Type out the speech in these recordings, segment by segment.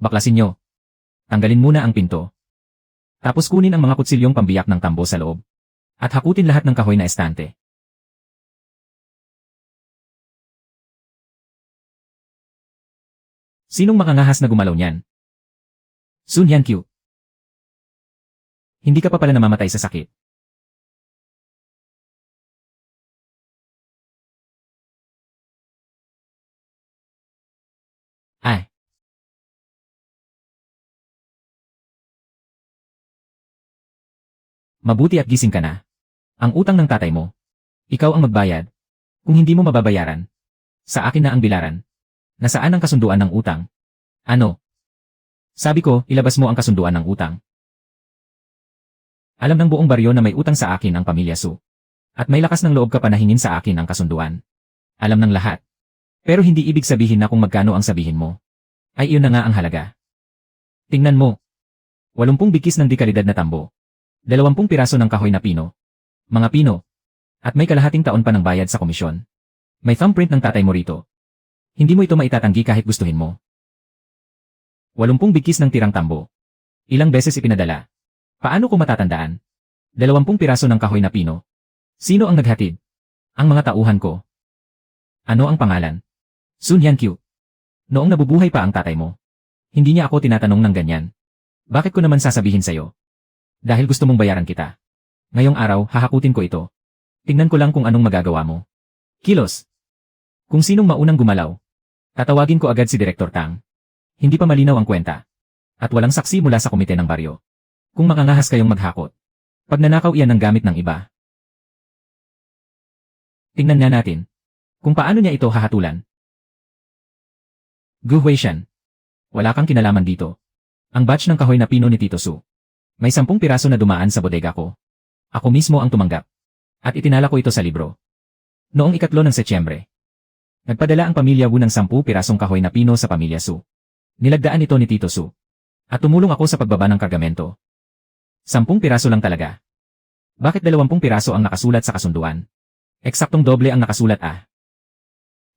Baklasin nyo. Tanggalin muna ang pinto. Tapos kunin ang mga kutsilyong pambiyak ng tambo sa loob. At hakutin lahat ng kahoy na estante. Sinong makangahas na gumalaw niyan? Sun Hyun-kyu. Hindi ka pa pala namamatay sa sakit. Ay. Mabuti at gising ka na. Ang utang ng tatay mo. Ikaw ang magbayad. Kung hindi mo mababayaran, sa akin na ang bilaran. Nasaan ang kasunduan ng utang? Ano? Sabi ko, ilabas mo ang kasunduan ng utang. Alam ng buong baryo na may utang sa akin ang pamilya Su. At may lakas ng loob ka pa na hingin sa akin ang kasunduan. Alam ng lahat. Pero hindi ibig sabihin na kung magkano ang sabihin mo. Ay iyon na nga ang halaga. Tingnan mo. 80 bikis ng di kalidad na tambo. 20 piraso ng kahoy na pino. Mga pino. At may kalahating taon pa ng bayad sa komisyon. May thumbprint ng tatay mo rito. Hindi mo ito maitatanggi kahit gustuhin mo. 80 bikis ng tirang tambo. Ilang beses ipinadala. Paano ko matatandaan? 20 piraso ng kahoy na pino. Sino ang naghatid? Ang mga tauhan ko. Ano ang pangalan? Sun Hyun-kyu. Noong nabubuhay pa ang tatay mo. Hindi niya ako tinatanong ng ganyan. Bakit ko naman sasabihin sa'yo? Dahil gusto mong bayaran kita. Ngayong araw, hahakutin ko ito. Tingnan ko lang kung anong magagawa mo. Kilos. Kung sinong maunang gumalaw. Tatawagin ko agad si Direktor Tang. Hindi pa malinaw ang kwenta. At walang saksi mula sa komite ng baryo. Kung makangahas kayong maghakot. Pag nanakaw iyan ng gamit ng iba. Tingnan nga natin. Kung paano niya ito hahatulan. Gu Huishan. Wala kang kinalaman dito. Ang batch ng kahoy na pino ni Tito Su. May 10 piraso na dumaan sa bodega ko. Ako mismo ang tumanggap. At itinala ko ito sa libro. Noong 3 ng Setyembre. Nagpadala ang pamilya Wu ng 10 pirasong kahoy na pino sa pamilya Su. Nilagdaan ito ni Tito Su. At tumulong ako sa pagbaba ng kargamento. 10 piraso lang talaga. Bakit 20 piraso ang nakasulat sa kasunduan? Eksaktong doble ang nakasulat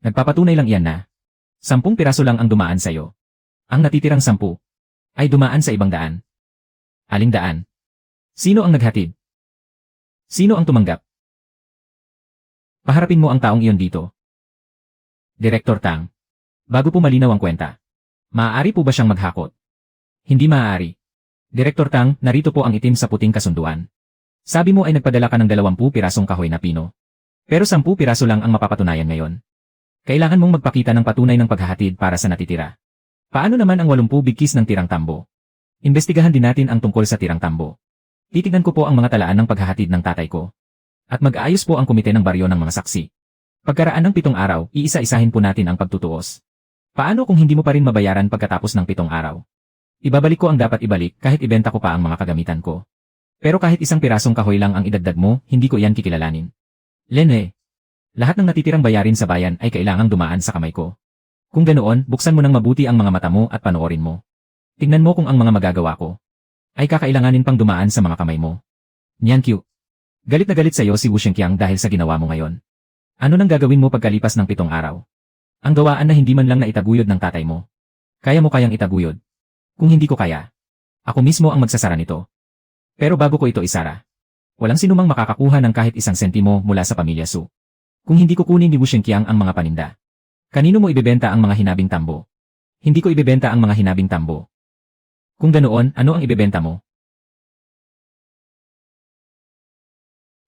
Nagpapatunay lang iyan na 10 piraso lang ang dumaan sa'yo. Ang natitirang 10 ay dumaan sa ibang daan. Aling daan? Sino ang naghatid? Sino ang tumanggap? Paharapin mo ang taong iyon dito. Direktor Tang. Bago po malinaw ang kwenta. Maaari po ba siyang maghakot? Hindi maaari. Direktor Tang, narito po ang itim sa puting kasunduan. Sabi mo ay nagpadala ka ng 20 pirasong kahoy na pino. Pero 10 piraso lang ang mapapatunayan ngayon. Kailangan mong magpakita ng patunay ng paghahatid para sa natitira. Paano naman ang 80 bigkis ng tirang tambo? Imbestigahan din natin ang tungkol sa tirang tambo. Titignan ko po ang mga talaan ng paghahatid ng tatay ko. At mag-aayos po ang komite ng baryo ng mga saksi. Pagkaraan ng 7 araw, iisa-isahin po natin ang pagtutuos. Paano kung hindi mo pa rin mabayaran pagkatapos ng 7 araw? Ibabalik ko ang dapat ibalik kahit ibenta ko pa ang mga kagamitan ko. Pero kahit isang pirasong kahoy lang ang idagdag mo, hindi ko iyan kikilalanin. Lene, lahat ng natitirang bayarin sa bayan ay kailangang dumaan sa kamay ko. Kung ganoon, buksan mo ng mabuti ang mga mata mo at panoorin mo. Tingnan mo kung ang mga magagawa ko ay kakailanganin pang dumaan sa mga kamay mo. Nyankyu. Galit na galit sa'yo si Wu Shenqiang dahil sa ginawa mo ngayon. Ano nang gagawin mo pagkalipas ng 7 araw? Ang gawaan na hindi man lang na itaguyod ng tatay mo. Kaya mo kayang itaguyod? Kung hindi ko kaya, ako mismo ang magsasara nito. Pero bago ko ito isara, walang sinumang makakakuha ng kahit isang sentimo mula sa pamilya Su. Kung hindi kukunin ni Wu Shenqiang ang mga paninda. Kanino mo ibebenta ang mga hinabing tambo? Hindi ko ibebenta ang mga hinabing tambo. Kung ganoon, ano ang ibebenta mo?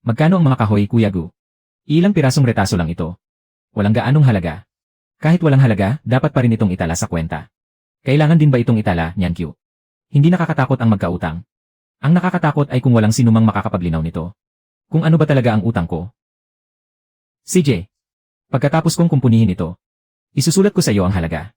Magkano ang mga kahoy, Kuya Gu? Ilang pirasong retaso lang ito. Walang gaanong halaga. Kahit walang halaga, dapat pa rin itong itala sa kwenta. Kailangan din ba itong itala, Nyankyu? Hindi nakakatakot ang magkautang. Ang nakakatakot ay kung walang sinumang makakapaglinaw nito. Kung ano ba talaga ang utang ko. CJ, pagkatapos kong kumpunihin ito, isusulat ko sa iyo ang halaga.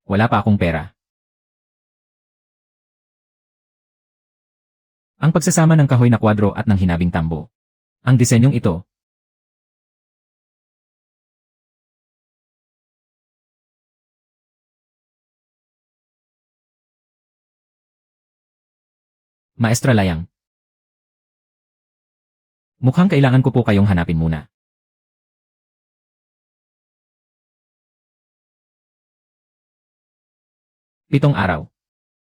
Wala pa akong pera. Ang pagsasama ng kahoy na kwadro at ng hinabing tambo. Ang disenyong ito. Maestra Layang. Mukhang kailangan ko po kayong hanapin muna. Pitong araw.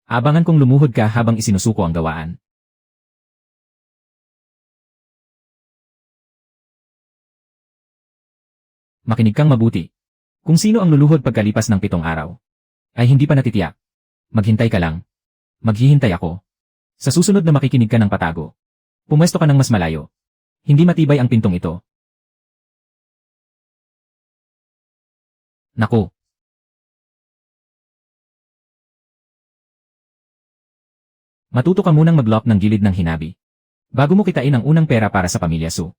Abangan kong lumuhod ka habang isinusuko ang gawaan. Makinig kang mabuti. Kung sino ang luluhod pagkalipas ng 7 araw, ay hindi pa natitiyak. Maghintay ka lang. Maghihintay ako. Sa susunod na makikinig ka ng patago, pumwesto ka ng mas malayo. Hindi matibay ang pintong ito. Naku. Matuto ka munang mag-lock ng gilid ng hinabi. Bago mo kitain ang unang pera para sa pamilya Su.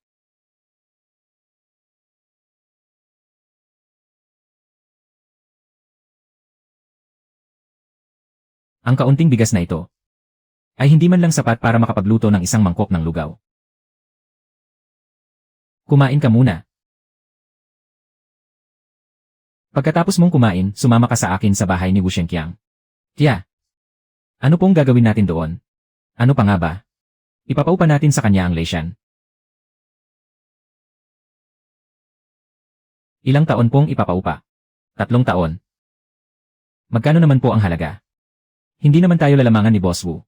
Ang kaunting bigas na ito ay hindi man lang sapat para makapagluto ng isang mangkok ng lugaw. Kumain ka muna. Pagkatapos mong kumain, sumama ka sa akin sa bahay ni Wu Shenqiang. Tiya, ano pong gagawin natin doon? Ano pa nga ba? Ipapaupa natin sa kanya ang Leishan. Ilang taon pong ipapaupa? 3 taon. Magkano naman po ang halaga? Hindi naman tayo lalamangan ni Boss Wu.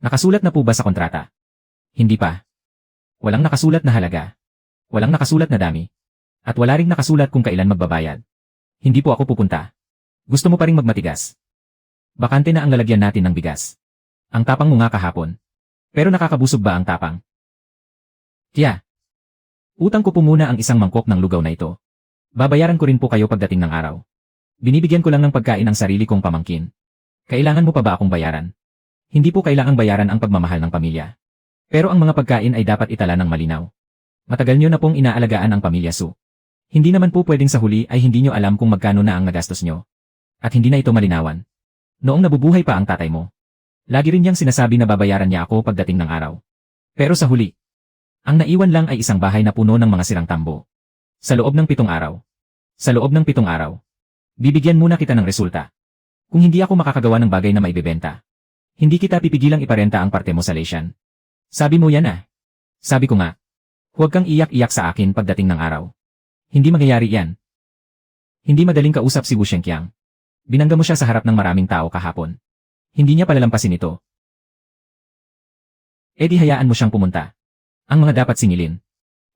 Nakasulat na po ba sa kontrata? Hindi pa. Walang nakasulat na halaga. Walang nakasulat na dami. At wala ring nakasulat kung kailan magbabayad. Hindi po ako pupunta. Gusto mo pa ring magmatigas? Bakante na ang lalagyan natin ng bigas. Ang tapang mo nga kahapon. Pero nakakabusog ba ang tapang? Tiya. Utang ko po muna ang isang mangkok ng lugaw na ito. Babayaran ko rin po kayo pagdating ng araw. Binibigyan ko lang ng pagkain ang sarili kong pamangkin. Kailangan mo pa ba akong bayaran? Hindi po kailangang bayaran ang pagmamahal ng pamilya. Pero ang mga pagkain ay dapat itala ng malinaw. Matagal nyo na pong inaalagaan ang pamilya Su. Hindi naman po pwedeng sa huli ay hindi nyo alam kung magkano na ang nagastos nyo. At hindi na ito malinawan. Noong nabubuhay pa ang tatay mo, lagi rin niyang sinasabi na babayaran niya ako pagdating ng araw. Pero sa huli, ang naiwan lang ay isang bahay na puno ng mga sirang tambo. Sa loob ng 7 araw. Sa loob ng 7 araw. Bibigyan muna kita ng resulta. Kung hindi ako makakagawa ng bagay na maibebenta, hindi kita pipigilang iparenta ang parte mo sa Leishan. Sabi mo yan ah. Sabi ko nga. Huwag kang iyak-iyak sa akin pagdating ng araw. Hindi mangyayari yan. Hindi madaling kausap si Wu Shenqiang. Binangga mo siya sa harap ng maraming tao kahapon. Hindi niya palalampasin ito. E di hayaan mo siyang pumunta. Ang mga dapat singilin.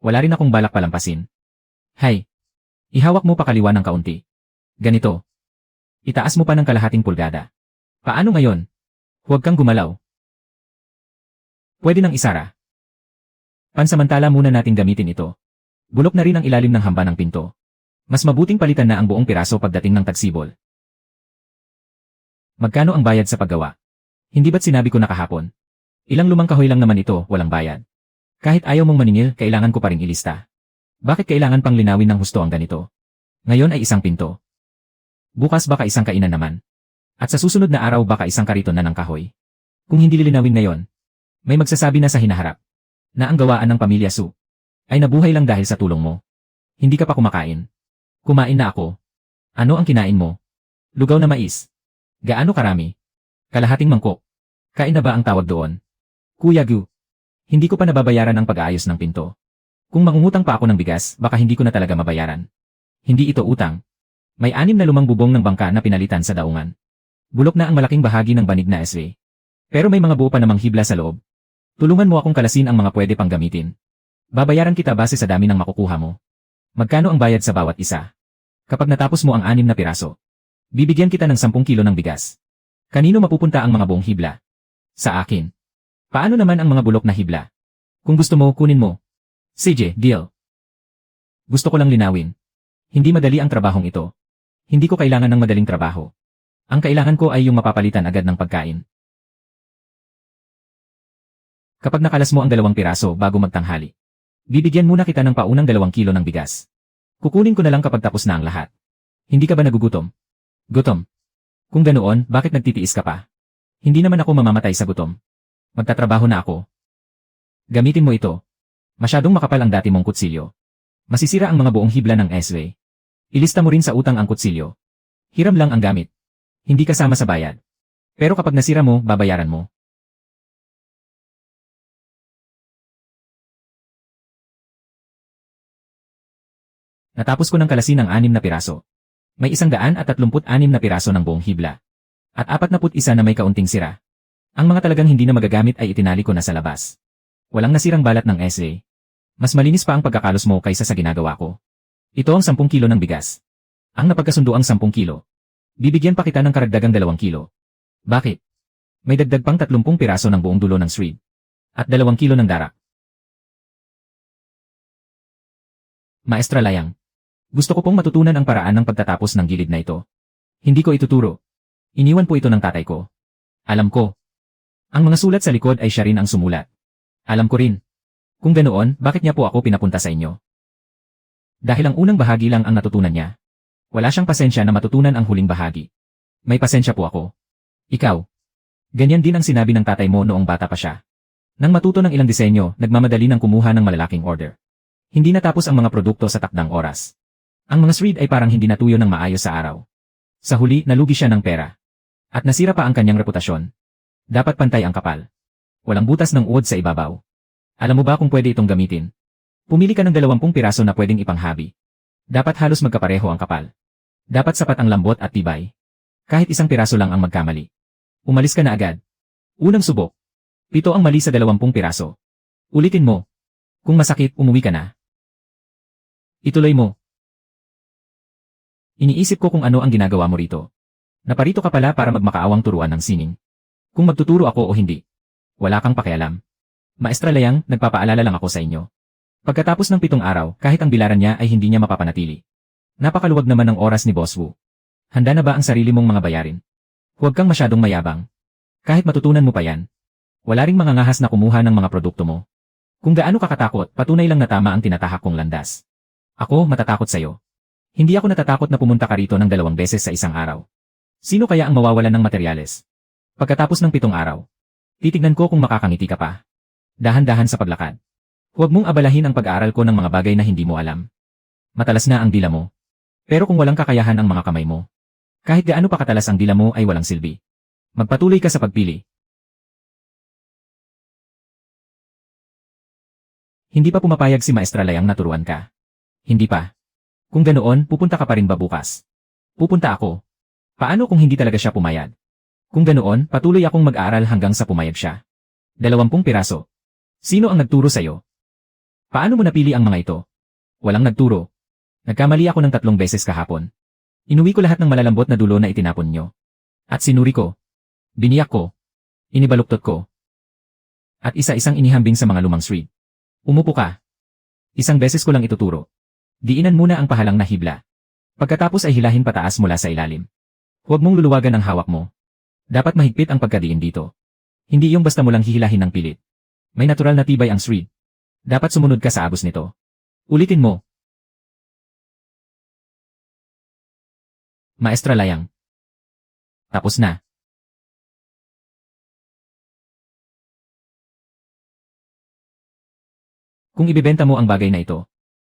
Wala rin akong balak palampasin. Hay. Ihawak mo pa kaliwa ng kaunti. Ganito. Itaas mo pa ng kalahating pulgada. Paano ngayon? Huwag kang gumalaw. Pwede nang isara. Pansamantala muna nating gamitin ito. Bulok na rin ang ilalim ng hamba ng pinto. Mas mabuting palitan na ang buong piraso pagdating ng tagsibol. Magkano ang bayad sa paggawa? Hindi ba't sinabi ko na kahapon? Ilang lumang kahoy lang naman ito, walang bayad. Kahit ayaw mong maningil, kailangan ko pa ring ilista. Bakit kailangan pang linawin ng husto ang ganito? Ngayon ay isang pinto. Bukas baka isang kainan naman. At sa susunod na araw baka isang kariton na ng kahoy. Kung hindi lilinawin ngayon, may magsasabi na sa hinaharap na ang gawaan ng pamilya Su ay nabuhay lang dahil sa tulong mo. Hindi ka pa kumakain. Kumain na ako. Ano ang kinain mo? Lugaw na mais. Gaano karami? Kalahating mangkok. Kain na ba ang tawag doon? Kuya Gu, hindi ko pa nababayaran ang pag-aayos ng pinto. Kung mangungutang pa ako ng bigas, baka hindi ko na talaga mabayaran. Hindi ito utang. May 6 na lumang bubong ng bangka na pinalitan sa daungan. Bulok na ang malaking bahagi ng banig na SW. Pero may mga buo pa namang hibla sa loob. Tulungan mo akong kalasin ang mga pwede pang gamitin. Babayaran kita base sa dami ng makukuha mo. Magkano ang bayad sa bawat isa? Kapag natapos mo ang 6 na piraso, bibigyan kita ng 10 kilo ng bigas. Kanino mapupunta ang mga buong hibla? Sa akin. Paano naman ang mga bulok na hibla? Kung gusto mo, kunin mo. CJ, deal. Gusto ko lang linawin. Hindi madali ang trabahong ito. Hindi ko kailangan ng madaling trabaho. Ang kailangan ko ay yung mapapalitan agad ng pagkain. Kapag nakalas mo ang 2 piraso bago magtanghali, bibigyan muna kita ng paunang 2 kilo ng bigas. Kukunin ko na lang kapag tapos na ang lahat. Hindi ka ba nagugutom? Gutom. Kung ganoon, bakit nagtitiis ka pa? Hindi naman ako mamamatay sa gutom. Magtatrabaho na ako. Gamitin mo ito. Masyadong makapal ang dati mong kutsilyo. Masisira ang mga buong hibla ng SW. Ilista mo rin sa utang ang kutsilyo. Hiram lang ang gamit. Hindi kasama sa bayad. Pero kapag nasira mo, babayaran mo. Natapos ko ng kalasin ng 6 na piraso. May 136 na piraso ng buong hibla. At 41 na may kaunting sira. Ang mga talagang hindi na magagamit ay itinali ko na sa labas. Walang nasirang balat ng essay. Mas malinis pa ang pagkakalos mo kaysa sa ginagawa ko. Ito ang 10 kilo ng bigas. Ang napagkasundo ang 10 kilo. Bibigyan pa kita ng karagdagang 2 kilo. Bakit? May dagdag pang 30 piraso ng buong dulo ng shred. At 2 kilo ng darak. Maestra Layang. Gusto ko pong matutunan ang paraan ng pagtatapos ng gilid na ito. Hindi ko ituturo. Iniwan po ito ng tatay ko. Alam ko. Ang mga sulat sa likod ay siya rin ang sumulat. Alam ko rin. Kung ganoon, bakit niya po ako pinapunta sa inyo? Dahil ang unang bahagi lang ang natutunan niya. Wala siyang pasensya na matutunan ang huling bahagi. May pasensya po ako. Ikaw. Ganyan din ang sinabi ng tatay mo noong bata pa siya. Nang matuto ng ilang disenyo, nagmamadali ng kumuha ng malalaking order. Hindi natapos ang mga produkto sa takdang oras. Ang mga shred ay parang hindi natuyo ng maayos sa araw. Sa huli, nalugi siya ng pera. At nasira pa ang kanyang reputasyon. Dapat pantay ang kapal. Walang butas ng uod sa ibabaw. Alam mo ba kung pwede itong gamitin? Pumili ka ng 20 piraso na pwedeng ipanghabi. Dapat halos magkapareho ang kapal. Dapat sapat ang lambot at tibay. Kahit 1 piraso lang ang magkamali. Umalis ka na agad. Unang subok. 7 ang mali sa 20 piraso. Ulitin mo. Kung masakit, umuwi ka na. Ituloy mo. Iniisip ko kung ano ang ginagawa mo rito. Naparito ka pala para magmakaawang turuan ng sining. Kung magtuturo ako o hindi. Wala kang pakialam. Maestra Layang, nagpapaalala lang ako sa inyo. Pagkatapos ng 7 araw, kahit ang bilaran niya ay hindi niya mapapanatili. Napakaluwag naman ng oras ni Boss Wu. Handa na ba ang sarili mong mga bayarin? Huwag kang masyadong mayabang. Kahit matutunan mo pa yan. Wala ring mangangahas na kumuha ng mga produkto mo. Kung gaano ka katakot, patunay lang na tama ang tinatahak kong landas. Ako, matatakot sa'yo. Hindi ako natatakot na pumunta ka rito ng 2 beses sa isang araw. Sino kaya ang mawawalan ng materyales? Pagkatapos ng 7 araw, titignan ko kung makakangiti ka pa. Dahan-dahan sa paglakad. Huwag mong abalahin ang pag-aaral ko ng mga bagay na hindi mo alam. Matalas na ang dila mo. Pero kung walang kakayahan ang mga kamay mo, kahit gaano pa katalas ang dila mo ay walang silbi. Magpatuloy ka sa pagpili. Hindi pa pumapayag si Maestra Layang na turuan ka. Hindi pa. Kung ganoon, pupunta ka pa rin ba bukas? Pupunta ako. Paano kung hindi talaga siya pumayag? Kung ganoon, patuloy akong mag-aaral hanggang sa pumayag siya. 20 piraso. Sino ang nagturo sa'yo? Paano mo napili ang mga ito? Walang nagturo. Nagkamali ako ng 3 beses kahapon. Inuwi ko lahat ng malalambot na dulo na itinapon nyo. At sinuri ko. Biniyak ko. Inibaluktot ko. At isa-isang inihambing sa mga lumang shred. Umupo ka. 1 beses ko lang ituturo. Diinan muna ang pahalang na hibla. Pagkatapos ay hilahin pataas mula sa ilalim. Huwag mong luluwagan ang hawak mo. Dapat mahigpit ang pagkadiin dito. Hindi yung basta mo lang hihilahin ng pilit. May natural na tibay ang shred. Dapat sumunod ka sa agos nito. Ulitin mo. Maestra Layang. Tapos na. Kung ibebenta mo ang bagay na ito,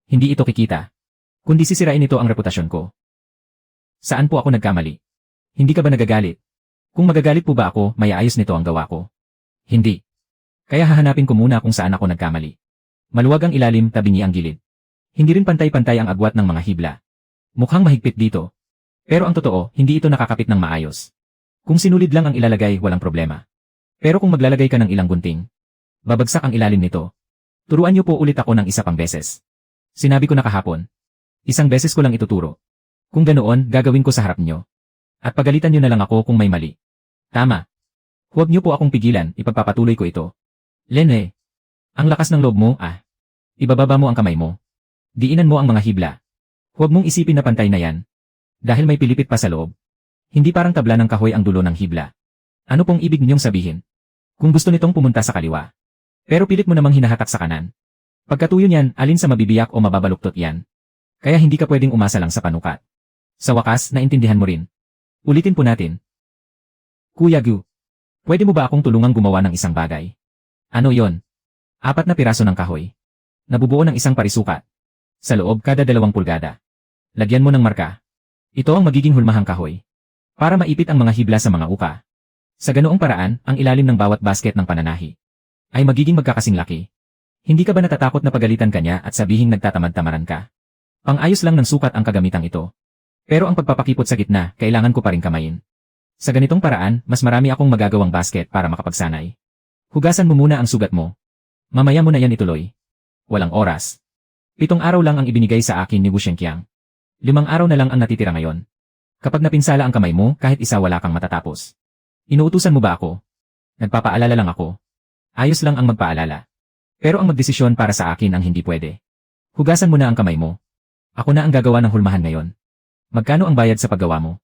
hindi ito kikita. Kundi sisirain ito ang reputasyon ko. Saan po ako nagkamali? Hindi ka ba nagagalit? Kung magagalit po ba ako, may ayos nito ang gawa ko. Hindi. Kaya hahanapin ko muna kung saan ako nagkamali. Maluwag ang ilalim, tabingi ang gilid. Hindi rin pantay-pantay ang agwat ng mga hibla. Mukhang mahigpit dito. Pero ang totoo, hindi ito nakakapit ng maayos. Kung sinulid lang ang ilalagay, walang problema. Pero kung maglalagay ka ng ilang gunting, babagsak ang ilalim nito. Turuan niyo po ulit ako ng 1 pang beses. Sinabi ko na kahapon. 1 beses ko lang ituturo. Kung ganoon, gagawin ko sa harap niyo. At pagalitan niyo na lang ako kung may mali. Tama. Huwag niyo po akong pigilan, ipagpapatuloy ko ito. Lene. Ang lakas ng loob mo, Ibababa mo ang kamay mo. Diinan mo ang mga hibla. Huwag mong isipin na pantay na yan. Dahil may pilipit pa sa loob. Hindi parang tabla ng kahoy ang dulo ng hibla. Ano pong ibig ninyong sabihin? Kung gusto nitong pumunta sa kaliwa. Pero pilit mo namang hinahatak sa kanan. Pagkatuyo niyan, alin sa mabibiyak o mababaluktot yan. Kaya hindi ka pwedeng umasa lang sa panukat. Sa wakas, naintindihan mo rin. Ulitin po natin. Kuya Gu, pwede mo ba akong tulungang gumawa ng isang bagay? Ano yon? 4 na piraso ng kahoy. Nabubuo ng 1 parisukat. Sa loob, kada 2 pulgada. Lagyan mo ng marka. Ito ang magiging hulmahang kahoy. Para maipit ang mga hibla sa mga uka. Sa ganoong paraan, ang ilalim ng bawat basket ng pananahi ay magiging magkakasing laki. Hindi ka ba natatakot na pagalitan kanya at sabihing nagtatamad-tamaran ka? Pang-ayos lang ng sukat ang kagamitang ito. Pero ang pagpapakipot sa gitna, kailangan ko pa rin kamayin. Sa ganitong paraan, mas marami akong magagawang basket para makapagsanay. Hugasan mo muna ang sugat mo. Mamaya mo na yan ituloy. Walang oras. 7 araw lang ang ibinigay sa akin ni Wu Shenqiang. 5 araw na lang ang natitira ngayon. Kapag napinsala ang kamay mo, kahit isa wala kang matatapos. Inuutusan mo ba ako? Nagpapaalala lang ako. Ayos lang ang magpaalala. Pero ang magdesisyon para sa akin ang hindi pwede. Hugasan mo na ang kamay mo. Ako na ang gagawa ng hulmahan ngayon. Magkano ang bayad sa paggawa mo?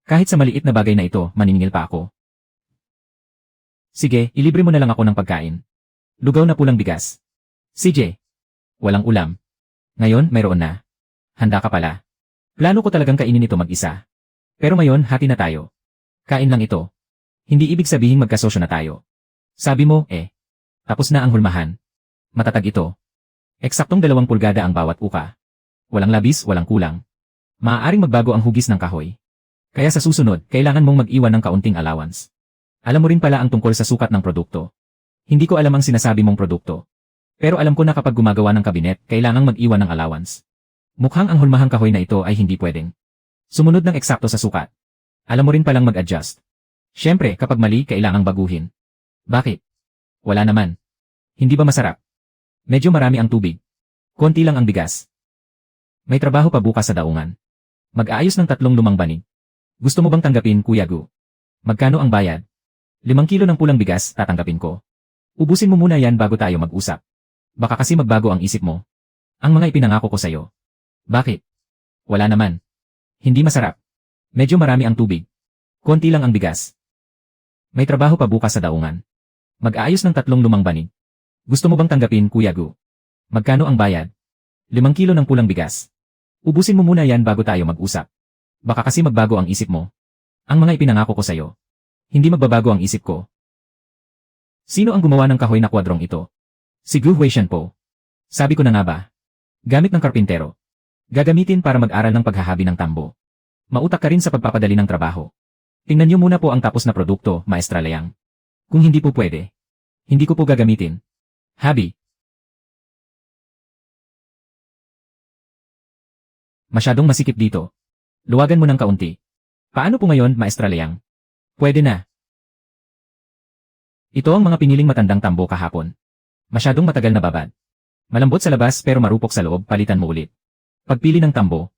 Kahit sa maliit na bagay na ito, maniningil pa ako. Sige, ilibre mo na lang ako ng pagkain. Lugaw na pulang bigas. CJ. Walang ulam. Ngayon, mayroon na. Handa ka pala. Plano ko talagang kainin ito mag-isa. Pero ngayon, hati na tayo. Kain lang ito. Hindi ibig sabihin magkasosyo na tayo. Sabi mo, tapos na ang hulmahan. Matatag ito. Eksaktong 2 pulgada ang bawat uka. Walang labis, walang kulang. Maaaring magbago ang hugis ng kahoy. Kaya sa susunod, kailangan mong mag-iwan ng kaunting allowance. Alam mo rin pala ang tungkol sa sukat ng produkto. Hindi ko alam ang sinasabi mong produkto. Pero alam ko na kapag gumagawa ng kabinet, kailangang mag-iwan ng allowance. Mukhang ang hulmahang kahoy na ito ay hindi pwedeng sumunod ng eksakto sa sukat. Alam mo rin palang mag-adjust. Siyempre, kapag mali, kailangang baguhin. Bakit? Wala naman. Hindi ba masarap? Medyo marami ang tubig. Konti lang ang bigas. May trabaho pa bukas sa daungan. Mag-aayos ng 3 lumang banig. Gusto mo bang tanggapin, Kuya Gu? Magkano ang bayad? 5 kilo ng pulang bigas, tatanggapin ko. Ubusin mo muna yan bago tayo mag-usap. Baka kasi magbago ang isip mo. Ang mga ipinangako ko sa'yo. Bakit? Wala naman. Hindi masarap. Medyo marami ang tubig. Konti lang ang bigas. May trabaho pa bukas sa daungan. Mag-aayos ng 3 lumang banig. Gusto mo bang tanggapin, Kuya Gu? Magkano ang bayad? 5 kilo ng pulang bigas. Ubusin mo muna yan bago tayo mag-usap. Baka kasi magbago ang isip mo. Ang mga ipinangako ko sa'yo. Hindi magbabago ang isip ko. Sino ang gumawa ng kahoy na kwadrong ito? Si Gu Huishanpo. Sabi ko na nga ba? Gamit ng karpintero. Gagamitin para mag-aral ng paghahabi ng tambo. Mautak ka rin sa pagpapadali ng trabaho. Tingnan niyo muna po ang tapos na produkto, Maestra Liang. Kung hindi po pwede, hindi ko po gagamitin. Habi. Masyadong masikip dito. Luwagan mo ng kaunti. Paano po ngayon, Maestra Liang? Pwede na. Ito ang mga piniling matandang tambo kahapon. Masyadong matagal na babad. Malambot sa labas pero marupok sa loob, palitan mo ulit. Pagpili ng tambo.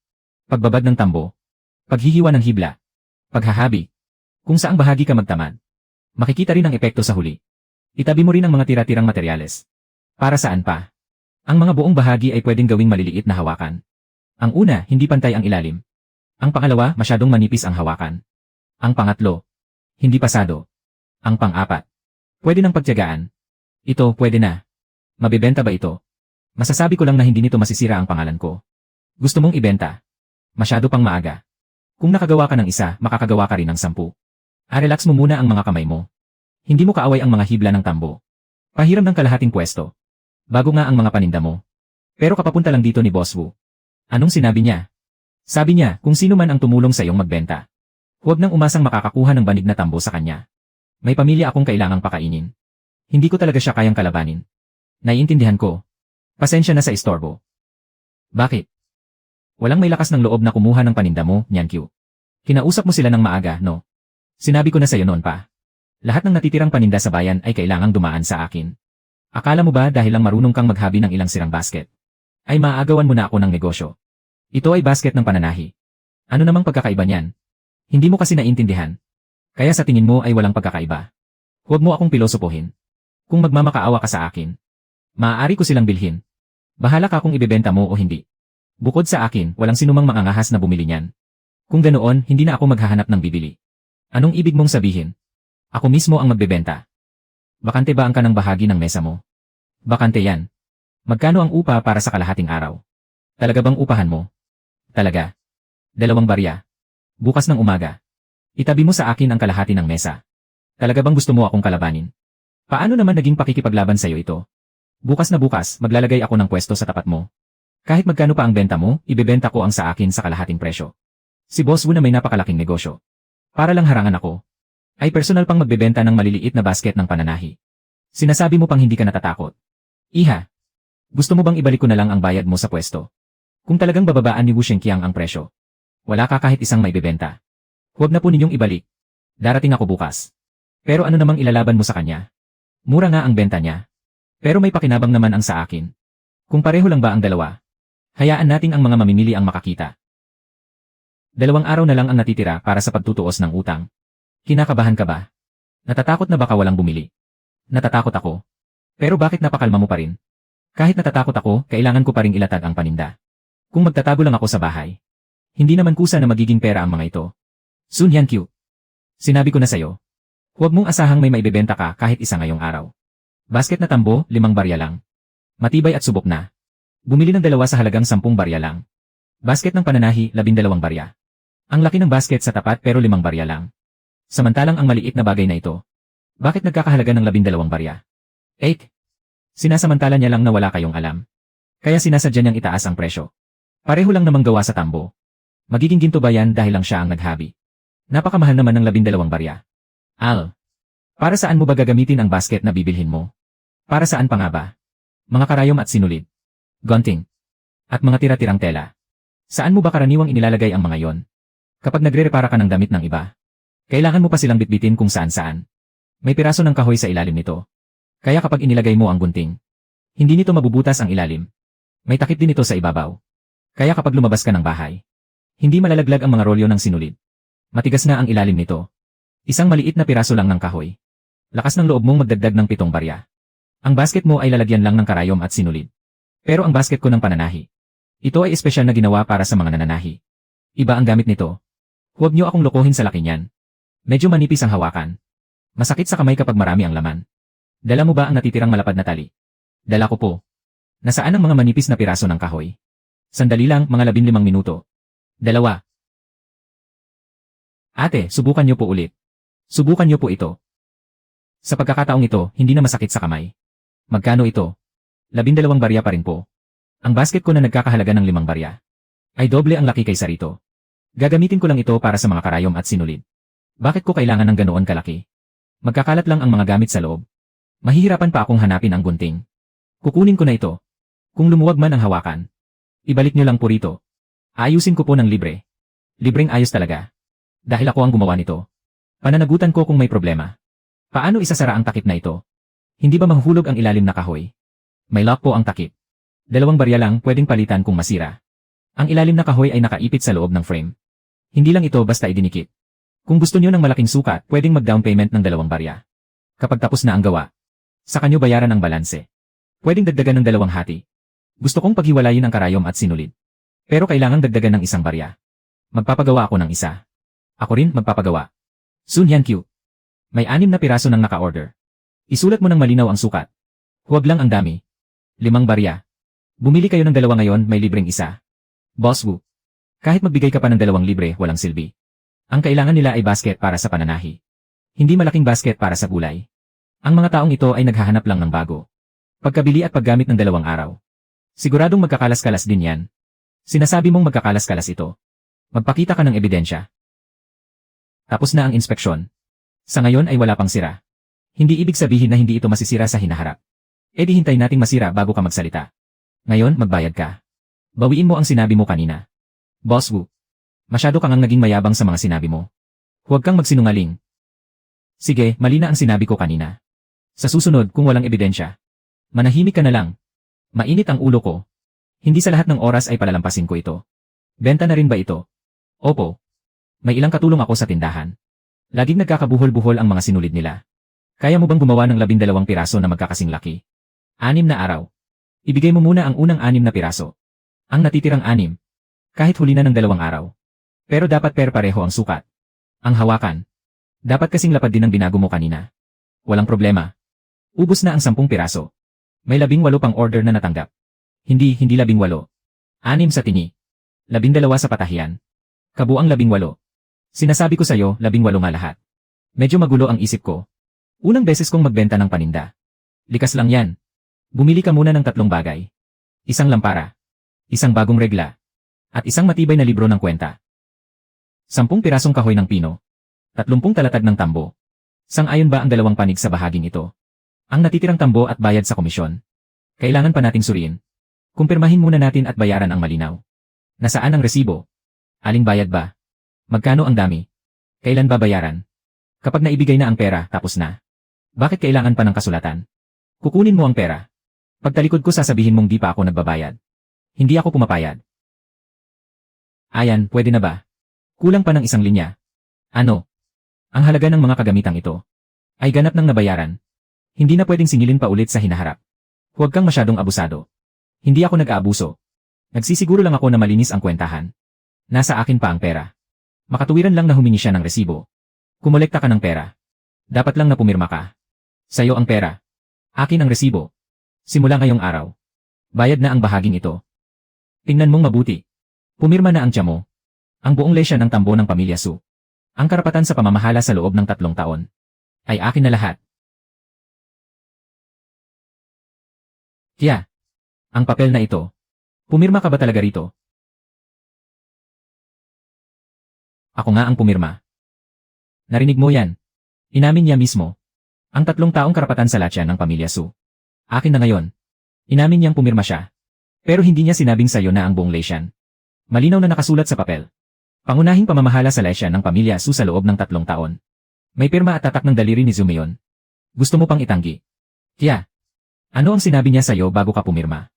Pagbabad ng tambo. Paghihiwa ng hibla. Paghahabi. Kung saang bahagi ka magtamad. Makikita rin ang epekto sa huli. Itabi mo rin ang mga tira-tirang materyales. Para saan pa? Ang mga buong bahagi ay pwedeng gawing maliliit na hawakan. Ang una, hindi pantay ang ilalim. Ang pangalawa, masyadong manipis ang hawakan. Ang pangatlo, hindi pasado. Ang pang-apat, pwede nang pagtiyagaan. Ito, pwede na. Mabibenta ba ito? Masasabi ko lang na hindi nito masisira ang pangalan ko. Gusto mong ibenta? Masyado pang maaga. Kung nakagawa ka ng isa, makakagawa ka rin ng 10. Relax mo muna ang mga kamay mo. Hindi mo kaaway ang mga hibla ng tambo. Pahiram ng kalahating pwesto. Bago nga ang mga paninda mo. Pero kapapunta lang dito ni Boss Wu. Anong sinabi niya? Sabi niya, kung sino man ang tumulong sa iyong magbenta. Huwag nang umasang makakakuha ng banig na tambo sa kanya. May pamilya akong kailangang pakainin. Hindi ko talaga siya kayang kalabanin. Naiintindihan ko. Pasensya na sa istorbo. Bakit? Walang may lakas ng loob na kumuha ng paninda mo, Nyankyu. Kinausap mo sila ng maaga, no? Sinabi ko na sa'yo noon pa. Lahat ng natitirang paninda sa bayan ay kailangang dumaan sa akin. Akala mo ba dahil lang marunong kang maghabi ng ilang sirang basket, ay maaagawan mo na ako ng negosyo? Ito ay basket ng pananahi. Ano namang pagkakaiba niyan? Hindi mo kasi naintindihan. Kaya sa tingin mo ay walang pagkakaiba. Huwag mo akong pilosopohin. Kung magmamakaawa ka sa akin, maaari ko silang bilhin. Bahala ka kung ibebenta mo o hindi. Bukod sa akin, walang sinumang mangangahas na bumili niyan. Kung ganoon, hindi na ako maghahanap ng bibili. Anong ibig mong sabihin? Ako mismo ang magbebenta. Bakante ba ang kanang bahagi ng mesa mo? Bakante yan. Magkano ang upa para sa kalahating araw? Talaga bang upahan mo? Talaga. 2 barya. Bukas ng umaga. Itabi mo sa akin ang kalahati ng mesa. Talaga bang gusto mo akong kalabanin? Paano naman naging pakikipaglaban sa'yo ito? Bukas na bukas, maglalagay ako ng pwesto sa tapat mo. Kahit magkano pa ang benta mo, ibebenta ko ang sa akin sa kalahating presyo. Si Boss Wu na may napakalaking negosyo. Para lang harangan ako, ay personal pang magbebenta ng maliliit na basket ng pananahi. Sinasabi mo pang hindi ka natatakot. Iha, gusto mo bang ibalik ko na lang ang bayad mo sa pwesto? Kung talagang bababaan ni Wu Shengqiang ang presyo, wala ka kahit isang maibebenta. Huwag na po ninyong ibalik. Darating ako bukas. Pero ano namang ilalaban mo sa kanya? Mura nga ang benta niya. Pero may pakinabang naman ang sa akin. Kung pareho lang ba ang dalawa? Hayaan nating ang mga mamimili ang makakita. 2 araw na lang ang natitira para sa pagtutuos ng utang. Kinakabahan ka ba? Natatakot na baka walang bumili? Natatakot ako. Pero bakit napakalma mo pa rin? Kahit natatakot ako, kailangan ko pa ring ilatag ang paninda. Kung magtatago lang ako sa bahay, hindi naman kusa na magiging pera ang mga ito. Sun Yanqiu. Sinabi ko na sa'yo. Huwag mong asahang may maibebenta ka kahit isa ngayong araw. Basket na tambo, 5 barya lang. Matibay at subok na. Bumili ng 2 sa halagang 10 barya lang. Basket ng pananahi, 12 barya. Ang laki ng basket sa tapat pero 5 barya lang. Samantalang ang maliit na bagay na ito. Bakit nagkakahalaga ng 12 barya? 8. Sinasamantala niya lang na wala kayong alam. Kaya sinasadya niyang itaas ang presyo. Pareho lang namang gawa sa tambo. Magiging ginto ba yan dahil lang siya ang naghabi? Napakamahal naman ng 12 barya. Al. Para saan mo ba gagamitin ang basket na bibilhin mo? Para saan pa nga ba? Mga karayom at sinulid. Gunting. At mga tira-tirang tela. Saan mo ba karaniwang inilalagay ang mga yon? Kapag nagre-repara ka ng damit ng iba, kailangan mo pa silang bitbitin kung saan-saan. May piraso ng kahoy sa ilalim nito. Kaya kapag inilagay mo ang gunting, hindi nito mabubutas ang ilalim. May takip din ito sa ibabaw. Kaya kapag lumabas ka ng bahay, hindi malalaglag ang mga rolyo ng sinulid. Matigas na ang ilalim nito. Isang maliit na piraso lang ng kahoy. Lakas ng loob mong magdagdag ng 7 barya. Ang basket mo ay lalagyan lang ng karayom at sinulid. Pero ang basket ko ng pananahi. Ito ay espesyal na ginawa para sa mga nananahi. Iba ang gamit nito. Huwag niyo akong lokohin sa laki niyan. Medyo manipis ang hawakan. Masakit sa kamay kapag marami ang laman. Dala mo ba ang natitirang malapad na tali? Dala ko po. Nasaan ang mga manipis na piraso ng kahoy? Sandali lang, mga 15 minuto. 2. Ate, subukan niyo po ulit. Subukan niyo po ito. Sa pagkakataong ito, hindi na masakit sa kamay. Magkano ito? 12 barya pa rin po. Ang basket ko na nagkakahalaga ng 5 barya. Ay doble ang laki kaysa rito. Gagamitin ko lang ito para sa mga karayom at sinulid. Bakit ko kailangan ng ganoon kalaki? Magkakalat lang ang mga gamit sa loob. Mahihirapan pa akong hanapin ang gunting. Kukunin ko na ito. Kung lumuwag man ang hawakan, ibalik niyo lang po rito. Ayusin ko po ng libre. Libreng ayos talaga. Dahil ako ang gumawa nito. Pananagutan ko kung may problema. Paano isasara ang takip na ito? Hindi ba mahuhulog ang ilalim na kahoy? May lock po ang takip. 2 barya lang pwedeng palitan kung masira. Ang ilalim na kahoy ay nakaipit sa loob ng frame. Hindi lang ito basta idinikit. Kung gusto niyo ng malaking sukat, pwedeng mag-down payment ng 2 barya. Kapag tapos na ang gawa, saka niyo bayaran ang balanse. Pwedeng dagdagan ng 2 hati. Gusto kong paghiwalayin ang karayom at sinulid. Pero kailangang dagdagan ng 1 barya. Magpapagawa ako ng isa. Ako rin magpapagawa. Sun Yanqiu. May 6 na piraso ng naka-order. Isulat mo ng malinaw ang sukat. Huwag lang ang dami. 5 barya. Bumili kayo ng 2 ngayon, may libreng isa. Boss Wu. Kahit magbigay ka pa ng 2 libre, walang silbi. Ang kailangan nila ay basket para sa pananahi. Hindi malaking basket para sa gulay. Ang mga taong ito ay naghahanap lang ng bago. Pagkabili at paggamit ng 2 araw. Siguradong magkakalas-kalas din yan. Sinasabi mong magkakalas-kalas ito. Magpakita ka ng ebidensya. Tapos na ang inspeksyon. Sa ngayon ay wala pang sira. Hindi ibig sabihin na hindi ito masisira sa hinaharap. E di hintay nating masira bago ka magsalita. Ngayon, magbayad ka. Bawiin mo ang sinabi mo kanina. Boss Wu. Masyado kang naging mayabang sa mga sinabi mo. Huwag kang magsinungaling. Sige, mali na ang sinabi ko kanina. Sa susunod, kung walang ebidensya, manahimik ka na lang. Mainit ang ulo ko. Hindi sa lahat ng oras ay palalampasin ko ito. Benta na rin ba ito? Opo. May ilang katulong ako sa tindahan. Laging nagkakabuhol-buhol ang mga sinulid nila. Kaya mo bang gumawa ng 12 piraso na magkakasing laki? 6 na araw. Ibigay mo muna ang unang 6 na piraso. Ang natitirang 6. Kahit huli na ng 2 araw. Pero dapat pareho ang sukat. Ang hawakan. Dapat kasing lapad din ang binago mo kanina. Walang problema. Ubus na ang 10 piraso. May 18 pang order na natanggap. Hindi 18. 6 sa tingi. 12 sa patahian. Kabuang 18. Sinasabi ko sa'yo, 18 nga lahat. Medyo magulo ang isip ko. Unang beses kong magbenta ng paninda. Likas lang yan. Bumili ka muna ng 3 bagay. Isang lampara. Isang bagong regla. At isang matibay na libro ng kwenta. 10 pirasong kahoy ng pino. 30 talatag ng tambo. Sang-ayon ba ang 2 panig sa bahaging ito? Ang natitirang tambo at bayad sa komisyon. Kailangan pa nating suriin. Kumpirmahin muna natin at bayaran ang malinaw. Nasaan ang resibo? Aling bayad ba? Magkano ang dami? Kailan babayaran? Kapag naibigay na ang pera, tapos na. Bakit kailangan pa ng kasulatan? Kukunin mo ang pera. Pagtalikod ko sasabihin mong di pa ako nagbabayad. Hindi ako pumapayag. Ayan, pwede na ba? Kulang pa ng isang linya. Ano? Ang halaga ng mga kagamitang ito ay ganap ng nabayaran. Hindi na pwedeng singilin pa ulit sa hinaharap. Huwag kang masyadong abusado. Hindi ako nag-aabuso. Nagsisiguro lang ako na malinis ang kwentahan. Nasa akin pa ang pera. Makatuwiran lang na humingi siya ng resibo. Kumolekta ka ng pera. Dapat lang na pumirma ka. Sa'yo ang pera. Akin ang resibo. Simula ngayong araw. Bayad na ang bahaging ito. Tingnan mong mabuti. Pumirma na ang tiya mo. Ang buong lesya ng tambo ng pamilya Su. Ang karapatan sa pamamahala sa loob ng 3 taon. Ay akin na lahat. Kaya, ang papel na ito. Pumirma ka ba talaga rito? Ako nga ang pumirma. Narinig mo yan. Inamin niya mismo. Ang 3 taong karapatan sa latya ng pamilya Su. Akin na ngayon. Inamin niyang pumirma siya. Pero hindi niya sinabing sa'yo na ang buong lesyan. Malinaw na nakasulat sa papel. Pangunahing pamamahala sa lesya ng pamilya Su sa loob ng 3 taon. May pirma at tatak ng daliri ni Zumeon. Gusto mo pang itanggi? Kaya, ano ang sinabi niya sa'yo bago ka pumirma?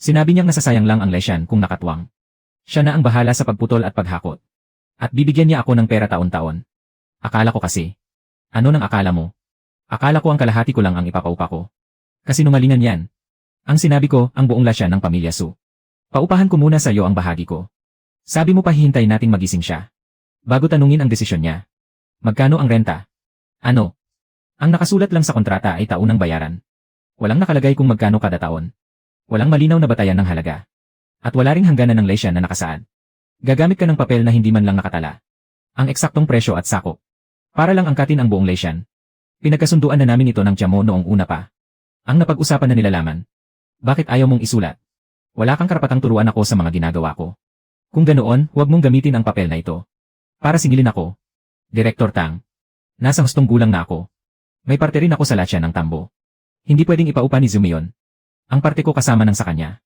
Sinabi niyang nasasayang lang ang lesyan kung nakatwang. Siya na ang bahala sa pagputol at paghakot. At bibigyan niya ako ng pera taon-taon. Akala ko kasi. Ano nang akala mo? Akala ko ang kalahati ko lang ang ipapaupa ko. Kasinungalingan yan. Ang sinabi ko, ang buong lasya ng pamilya Su. Paupahan ko muna sa iyo ang bahagi ko. Sabi mo pa hihintay nating magising siya. Bago tanungin ang desisyon niya. Magkano ang renta? Ano? Ang nakasulat lang sa kontrata ay taunang bayaran. Walang nakalagay kung magkano kada taon. Walang malinaw na batayan ng halaga. At wala ring hangganan ng lesya na nakasaad. Gagamit ka ng papel na hindi man lang nakatala. Ang eksaktong presyo at sakop. Para lang angkatin ang buong lesyan. Pinagkasunduan na namin ito ng tiya mo noong una pa. Ang napag-usapan na nilalaman. Bakit ayaw mong isulat? Wala kang karapatang turuan ako sa mga ginagawa ko. Kung ganoon, huwag mong gamitin ang papel na ito. Para singilin ako. Direktor Tang. Nasa hustong gulang na ako. May parte rin ako sa latya ng tambo. Hindi pwedeng ipaupa ni Zumeon. Ang parte ko kasama ng sa kanya.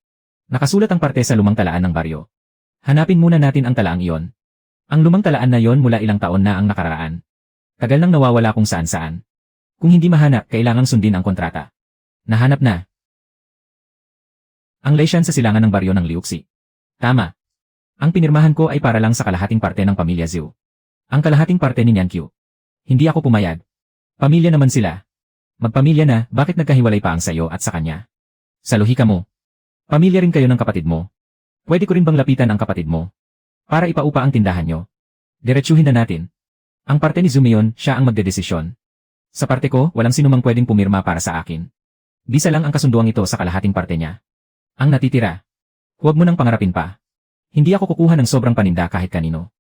Nakasulat ang parte sa lumang talaan ng baryo. Hanapin muna natin ang talaang iyon. Ang lumang talaan na yon mula ilang taon na ang nakaraan. Tagal nang nawawala kung saan-saan. Kung hindi mahanap, kailangang sundin ang kontrata. Nahanap na. Ang lesyan sa silangan ng baryo ng Liuxi. Tama. Ang pinirmahan ko ay para lang sa kalahating parte ng pamilya Zhu. Ang kalahating parte ni Nyankyu. Hindi ako pumayag. Pamilya naman sila. Magpamilya na, bakit nagkahiwalay pa ang sayo at sa kanya? Sa lohika mo. Pamilya rin kayo ng kapatid mo. Pwede ko rin bang lapitan ang kapatid mo? Para ipaupa ang tindahan nyo. Diretsuhin na natin. Ang parte ni Zumeon, siya ang magdedesisyon. Sa parte ko, walang sinumang pwedeng pumirma para sa akin. Bisa lang ang kasunduang ito sa kalahating parte niya. Ang natitira. Huwag mo nang pangarapin pa. Hindi ako kukuha ng sobrang paninda kahit kanino.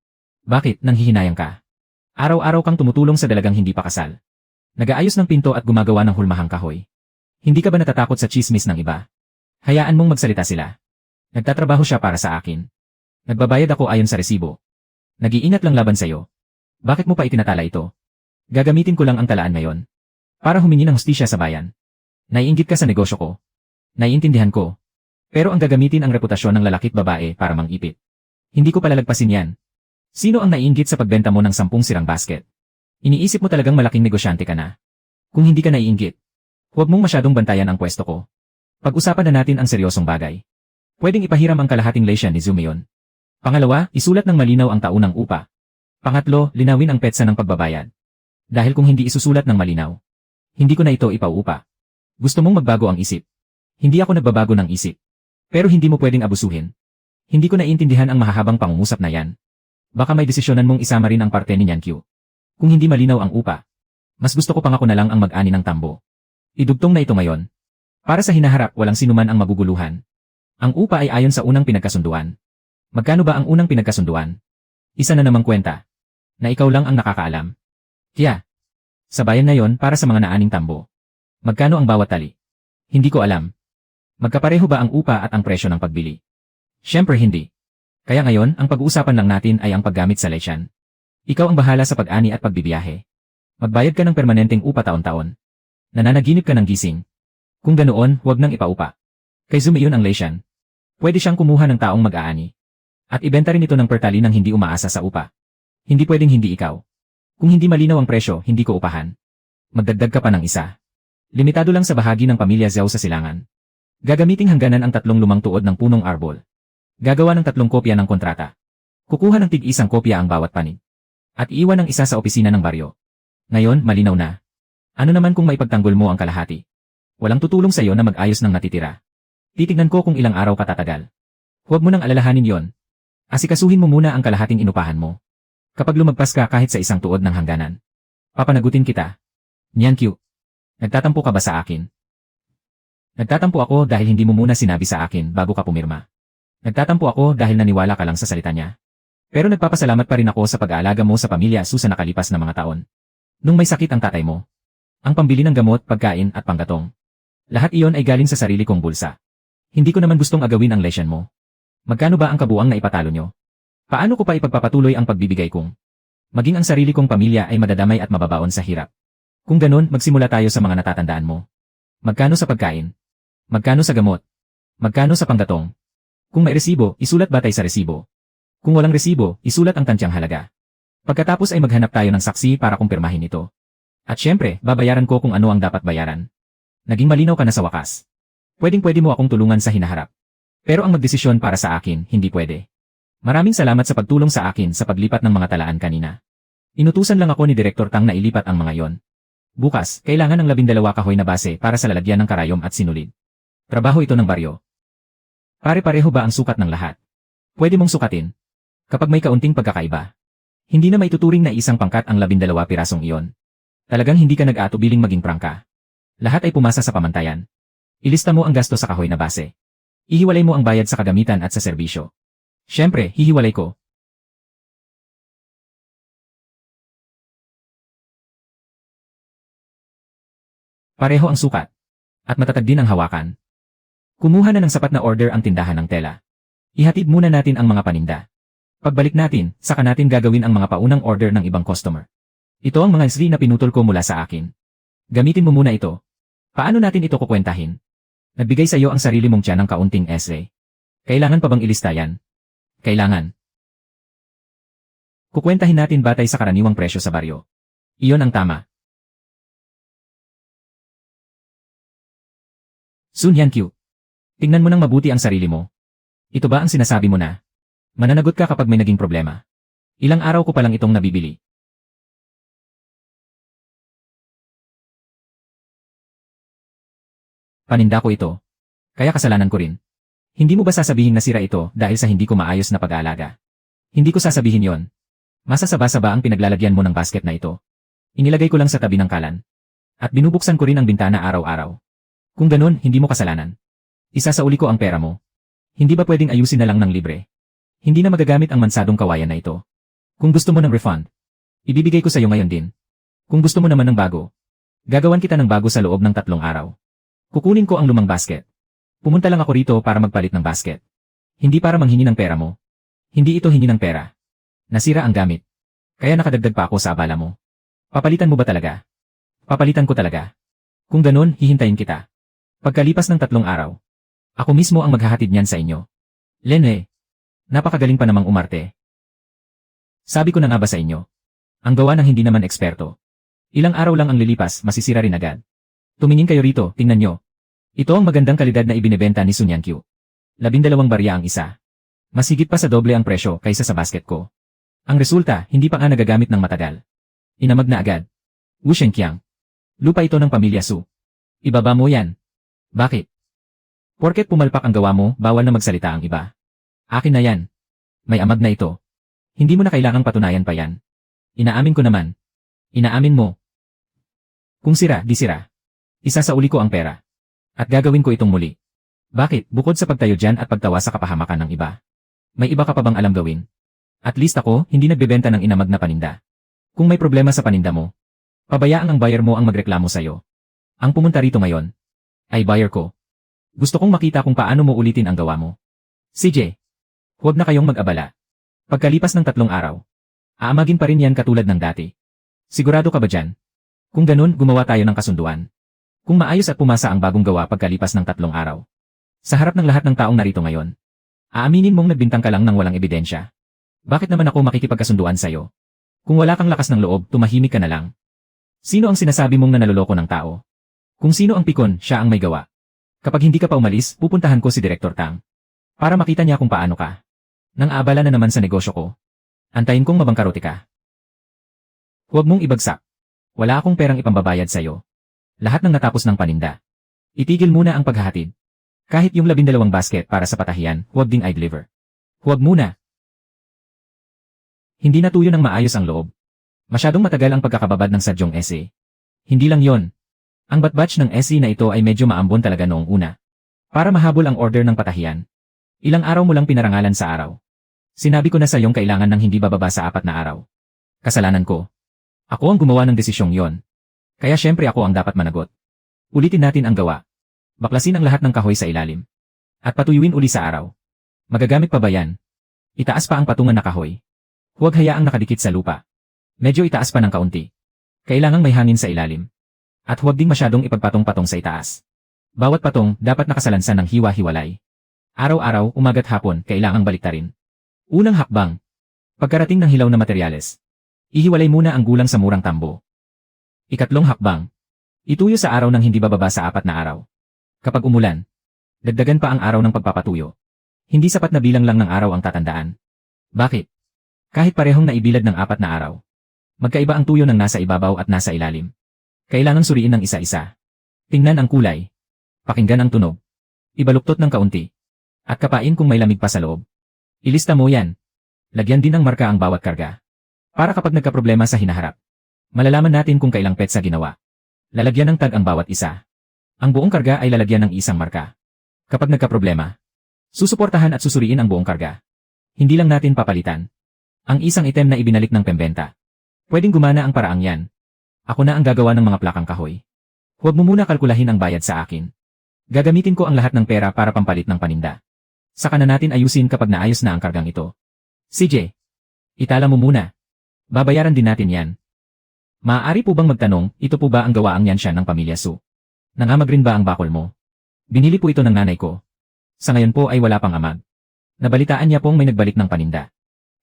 Bakit, nanghihinayang ka? Araw-araw kang tumutulong sa dalagang hindi pa kasal. Nag-aayos ng pinto at gumagawa ng hulmahang kahoy. Hindi ka ba natatakot sa chismis ng iba? Hayaan mong magsalita sila. Nagtatrabaho siya para sa akin. Nagbabayad ako ayon sa resibo. Nag-iingat lang laban sa'yo. Bakit mo pa itinatala ito? Gagamitin ko lang ang talaan ngayon. Para humingi ng hustisya sa bayan. Naiinggit ka sa negosyo ko. Naiintindihan ko. Pero ang gagamitin ang reputasyon ng lalaki't babae para mangipit. Hindi ko palalagpasin yan. Sino ang naiinggit sa pagbenta mo ng 10 sirang basket? Iniisip mo talagang malaking negosyante ka na. Kung hindi ka naiinggit, huwag mong masyadong bantayan ang pwesto ko. Pag-usapan na natin ang seryosong bagay. Pwedeng ipahiram ang kalahating lesya ni Zumeon. Pangalawa, isulat ng malinaw ang taunang upa. Pangatlo, linawin ang petsa ng pagbabayad. Dahil kung hindi isusulat ng malinaw, hindi ko na ito ipauupa. Gusto mong magbago ang isip. Hindi ako nagbabago ng isip. Pero hindi mo pwedeng abusuhin. Hindi ko naiintindihan ang mahahabang pangungusap na yan. Baka may desisyonan mong isama rin ang parte ni Nyankyu. Kung hindi malinaw ang upa, mas gusto ko pangako na lang ang mag-ani ng tambo. Idugtong na ito ngayon. Para sa hinaharap, walang sinuman ang maguguluhan. Ang upa ay ayon sa unang pinagkasunduan. Magkano ba ang unang pinagkasunduan? Isa na namang kwenta. Na ikaw lang ang nakakaalam. Kaya, sa bayan ngayon para sa mga naaning tambo. Magkano ang bawat tali? Hindi ko alam. Magkapareho ba ang upa at ang presyo ng pagbili? Siyempre hindi. Kaya ngayon, ang pag-uusapan lang natin ay ang paggamit sa lesyan. Ikaw ang bahala sa pag-ani at pagbibiyahe. Magbayad ka ng permanenteng upa taon-taon. Nananaginip ka ng gising. Kung ganoon, huwag nang ipaupa. Kay Zumeon ang lesyan. Pwede siyang kumuha ng taong mag-aani. At ibenta rin ito ng pertali nang hindi umaasa sa upa. Hindi pwedeng hindi ikaw. Kung hindi malinaw ang presyo, hindi ko upahan. Magdagdag ka pa ng isa. Limitado lang sa bahagi ng pamilya Zhao sa silangan. Gagamiting hangganan ang 3 lumang tuod ng punong arbol. Gagawa ng 3 kopya ng kontrata. Kukuha ng tig-isang kopya ang bawat panig. At iiwan ng isa sa opisina ng baryo. Ngayon, malinaw na. Ano naman kung maipagtanggol mo ang kalahati? Walang tutulong sa iyo na mag-ayos ng natitira. Titignan ko kung ilang araw ka tatagal. Huwag mo nang alalahanin yon. Asikasuhin mo muna ang kalahating inupahan mo. Kapag lumagpas ka kahit sa isang tuod ng hangganan, papanagutin kita. Niyan Q. Nagtatampo ka ba sa akin? Nagtatampo ako dahil hindi mo muna sinabi sa akin bago ka pumirma. Nagtatampo ako dahil naniwala ka lang sa salita niya. Pero nagpapasalamat pa rin ako sa pag-aalaga mo sa pamilya Su sa nakalipas na mga taon. Nung may sakit ang tatay mo, ang pambili ng gamot, pagkain at panggatong. Lahat iyon ay galing sa sarili kong bulsa. Hindi ko naman gustong agawin ang lesyon mo. Magkano ba ang kabuang na ipatalo nyo? Paano ko pa ipagpapatuloy ang pagbibigay kong? Maging ang sarili kong pamilya ay madadamay at mababaon sa hirap. Kung ganon, magsimula tayo sa mga natatandaan mo. Magkano sa pagkain? Magkano sa gamot? Magkano sa panggatong? Kung may resibo, isulat batay sa resibo. Kung walang resibo, isulat ang tantyang halaga. Pagkatapos ay maghanap tayo ng saksi para kumpirmahin ito. At syempre, babayaran ko kung ano ang dapat bayaran. Naging malinaw ka na sa wakas. Pwedeng-pwede mo akong tulungan sa hinaharap. Pero ang magdesisyon para sa akin, hindi pwede. Maraming salamat sa pagtulong sa akin sa paglipat ng mga talaan kanina. Inutusan lang ako ni Direktor Tang na ilipat ang mga yon. Bukas, kailangan ng 12 kahoy na base para sa lalagyan ng karayom at sinulid. Trabaho ito ng baryo. Pare-pareho ba ang sukat ng lahat? Pwede mong sukatin. Kapag may kaunting pagkakaiba, hindi na maituturing na isang pangkat ang 12 pirasong iyon. Talagang hindi ka nag-aatubiling maging prangka. Lahat ay pumasa sa pamantayan. Ilista mo ang gasto sa kahoy na base. Ihiwalay mo ang bayad sa kagamitan at sa serbisyo. Siyempre, hihiwalay ko. Pareho ang sukat. At matatag din ang hawakan. Kumuha na ng sapat na order ang tindahan ng tela. Ihatid muna natin ang mga paninda. Pagbalik natin, saka natin gagawin ang mga paunang order ng ibang customer. Ito ang mga sri na pinutol ko mula sa akin. Gamitin mo muna ito. Paano natin ito kukwentahin? Nagbigay sa iyo ang sarili mong tiyan ng kaunting esre. Kailangan pa bang ilista yan? Kailangan. Kukwentahin natin batay sa karaniwang presyo sa baryo. Iyon ang tama. Sun Hyun-kyu. Tingnan mo nang mabuti ang sarili mo. Ito ba ang sinasabi mo na? Mananagot ka kapag may naging problema. Ilang araw ko palang itong nabibili. Paninda ko ito. Kaya kasalanan ko rin. Hindi mo ba sasabihin na sira ito dahil sa hindi ko maayos na pag-aalaga? Hindi ko sasabihin yon. Masasaba-saba ang pinaglalagyan mo ng basket na ito. Inilagay ko lang sa tabi ng kalan. At binubuksan ko rin ang bintana araw-araw. Kung ganun, hindi mo kasalanan. Isasauli ko ang pera mo. Hindi ba pwedeng ayusin na lang ng libre? Hindi na magagamit ang mansadong kawayan na ito. Kung gusto mo ng refund, ibibigay ko sa iyo ngayon din. Kung gusto mo naman ng bago, gagawan kita ng bago sa loob ng 3 araw. Kukunin ko ang lumang basket. Pumunta lang ako rito para magpalit ng basket. Hindi para manghingi ng pera mo. Hindi ito hingi ng pera. Nasira ang gamit. Kaya nakadagdag pa ako sa abala mo. Papalitan mo ba talaga? Papalitan ko talaga. Kung ganun, hihintayin kita. Pagkalipas ng 3 araw, ako mismo ang maghahatid niyan sa inyo. Lene, napakagaling pa namang umarte. Sabi ko na nga ba sa inyo? Ang gawa ng hindi naman eksperto. Ilang araw lang ang lilipas, masisira rin agad. Tumingin kayo rito, tingnan nyo. Ito ang magandang kalidad na ibinebenta ni Sun Hyun-kyu. 12 barya ang isa. Mas higit pa sa doble ang presyo kaysa sa basket ko. Ang resulta, hindi pa nga nagagamit ng matagal. Inamag na agad. Wu Shenqiang. Lupa ito ng pamilya Su. Ibaba mo yan. Bakit? Porket pumalpak ang gawa mo, bawal na magsalita ang iba. Akin na yan. May amag na ito. Hindi mo na kailangang patunayan pa yan. Inaamin ko naman. Inaamin mo. Kung sira, di sira. Isasauli ko ang pera. At gagawin ko itong muli. Bakit, bukod sa pagtayo dyan at pagtawa sa kapahamakan ng iba? May iba ka pa bang alam gawin? At least ako, hindi nagbebenta ng inamag na paninda. Kung may problema sa paninda mo, pabayaan ang buyer mo ang magreklamo sa'yo. Ang pumunta rito ngayon, ay buyer ko. Gusto kong makita kung paano mo ulitin ang gawa mo. CJ, huwag na kayong mag-abala. Pagkalipas ng 3 araw, aamagin pa rin yan katulad ng dati. Sigurado ka ba dyan? Kung ganun, gumawa tayo ng kasunduan. Kung maayos at pumasa ang bagong gawa pagkalipas ng 3 araw. Sa harap ng lahat ng taong narito ngayon. Aaminin mong nagbintang ka lang ng walang ebidensya. Bakit naman ako makikipagkasunduan sa'yo? Kung wala kang lakas ng loob, tumahimik ka na lang. Sino ang sinasabi mong nanaloloko ng tao? Kung sino ang pikon, siya ang may gawa. Kapag hindi ka pa umalis, pupuntahan ko si Direktor Tang. Para makita niya kung paano ka. Nang abala na naman sa negosyo ko. Antayin kong mabangkarote ka. Huwag mong ibagsak. Wala akong perang ipambabayad sa'yo. Lahat ng natapos ng paninda. Itigil muna ang paghahatid. Kahit yung 12 basket para sa patahiyan, huwag ding i-deliver. Huwag muna. Hindi natuyo ng maayos ang loob. Masyadong matagal ang pagkakababad ng sadyong essay. Hindi lang yon. Ang batch ng essay na ito ay medyo maambon talaga noong una. Para mahabol ang order ng patahiyan. Ilang araw mo lang pinarangalan sa araw. Sinabi ko na sa iyong kailangan ng hindi bababa sa 4 na araw. Kasalanan ko. Ako ang gumawa ng desisyong yon. Kaya syempre ako ang dapat managot. Ulitin natin ang gawa. Baklasin ang lahat ng kahoy sa ilalim. At patuyuin uli sa araw. Magagamit pa ba yan? Itaas pa ang patungan na kahoy. Huwag hayaang nakadikit sa lupa. Medyo itaas pa ng kaunti. Kailangang may hangin sa ilalim. At huwag ding masyadong ipagpatong-patong sa itaas. Bawat patong dapat nakasalansan ng hiwa-hiwalay. Araw-araw, umaga't hapon, kailangang baliktarin. Unang hakbang. Pagkarating ng hilaw na materyales. Ihiwalay muna ang gulang sa murang tambo. Ikatlong hakbang. Ituyo sa araw ng hindi bababa sa 4 na araw. Kapag umulan, dagdagan pa ang araw ng pagpapatuyo. Hindi sapat na bilang lang ng araw ang tatandaan. Bakit? Kahit parehong naibilad ng 4 na araw. Magkaiba ang tuyo ng nasa ibabaw at nasa ilalim. Kailangang suriin ng isa-isa. Tingnan ang kulay. Pakinggan ang tunog. Ibaluktot ng kaunti. At kapain kung may lamig pa sa loob. Ilista mo yan. Lagyan din ng marka ang bawat karga. Para kapag nagkaproblema sa hinaharap. Malalaman natin kung kailang petsa ginawa. Lalagyan ng tag ang bawat isa. Ang buong karga ay lalagyan ng isang marka. Kapag nagkaproblema, susuportahan at susuriin ang buong karga. Hindi lang natin papalitan. Ang isang item na ibinalik ng pembenta. Pwedeng gumana ang paraang yan. Ako na ang gagawa ng mga plakang kahoy. Huwag mo muna kalkulahin ang bayad sa akin. Gagamitin ko ang lahat ng pera para pampalit ng paninda. Saka na natin ayusin kapag naayos na ang kargang ito. CJ, itala mo muna. Babayaran din natin yan. Maaari po bang magtanong, ito po ba ang gawaang yan siya ng pamilya Su? Nangamag rin ba ang bakol mo? Binili po ito ng nanay ko. Sa ngayon po ay wala pang amag. Nabalitaan niya pong may nagbalik ng paninda.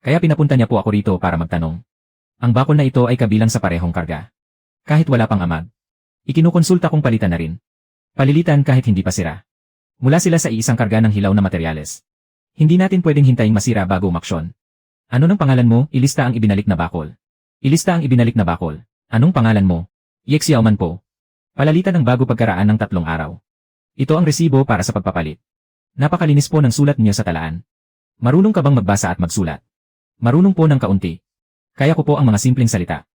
Kaya pinapunta niya po ako rito para magtanong. Ang bakol na ito ay kabilang sa parehong karga. Kahit wala pang amag. Ikinukonsulta kong palitan na rin. Palilitan kahit hindi pa sira. Mula sila sa iisang karga ng hilaw na materyales. Hindi natin pwedeng hintayin masira bago umaksyon. Ano ng pangalan mo? Ilista ang ibinalik na bakol. Ilista ang ibinalik na bakol. Anong pangalan mo? Yexiaoman po. Palalitan ng bago pagkaraan ng 3 araw. Ito ang resibo para sa pagpapalit. Napakalinis po ng sulat niyo sa talaan. Marunong ka bang magbasa at magsulat? Marunong po ng kaunti. Kaya ko po ang mga simpleng salita.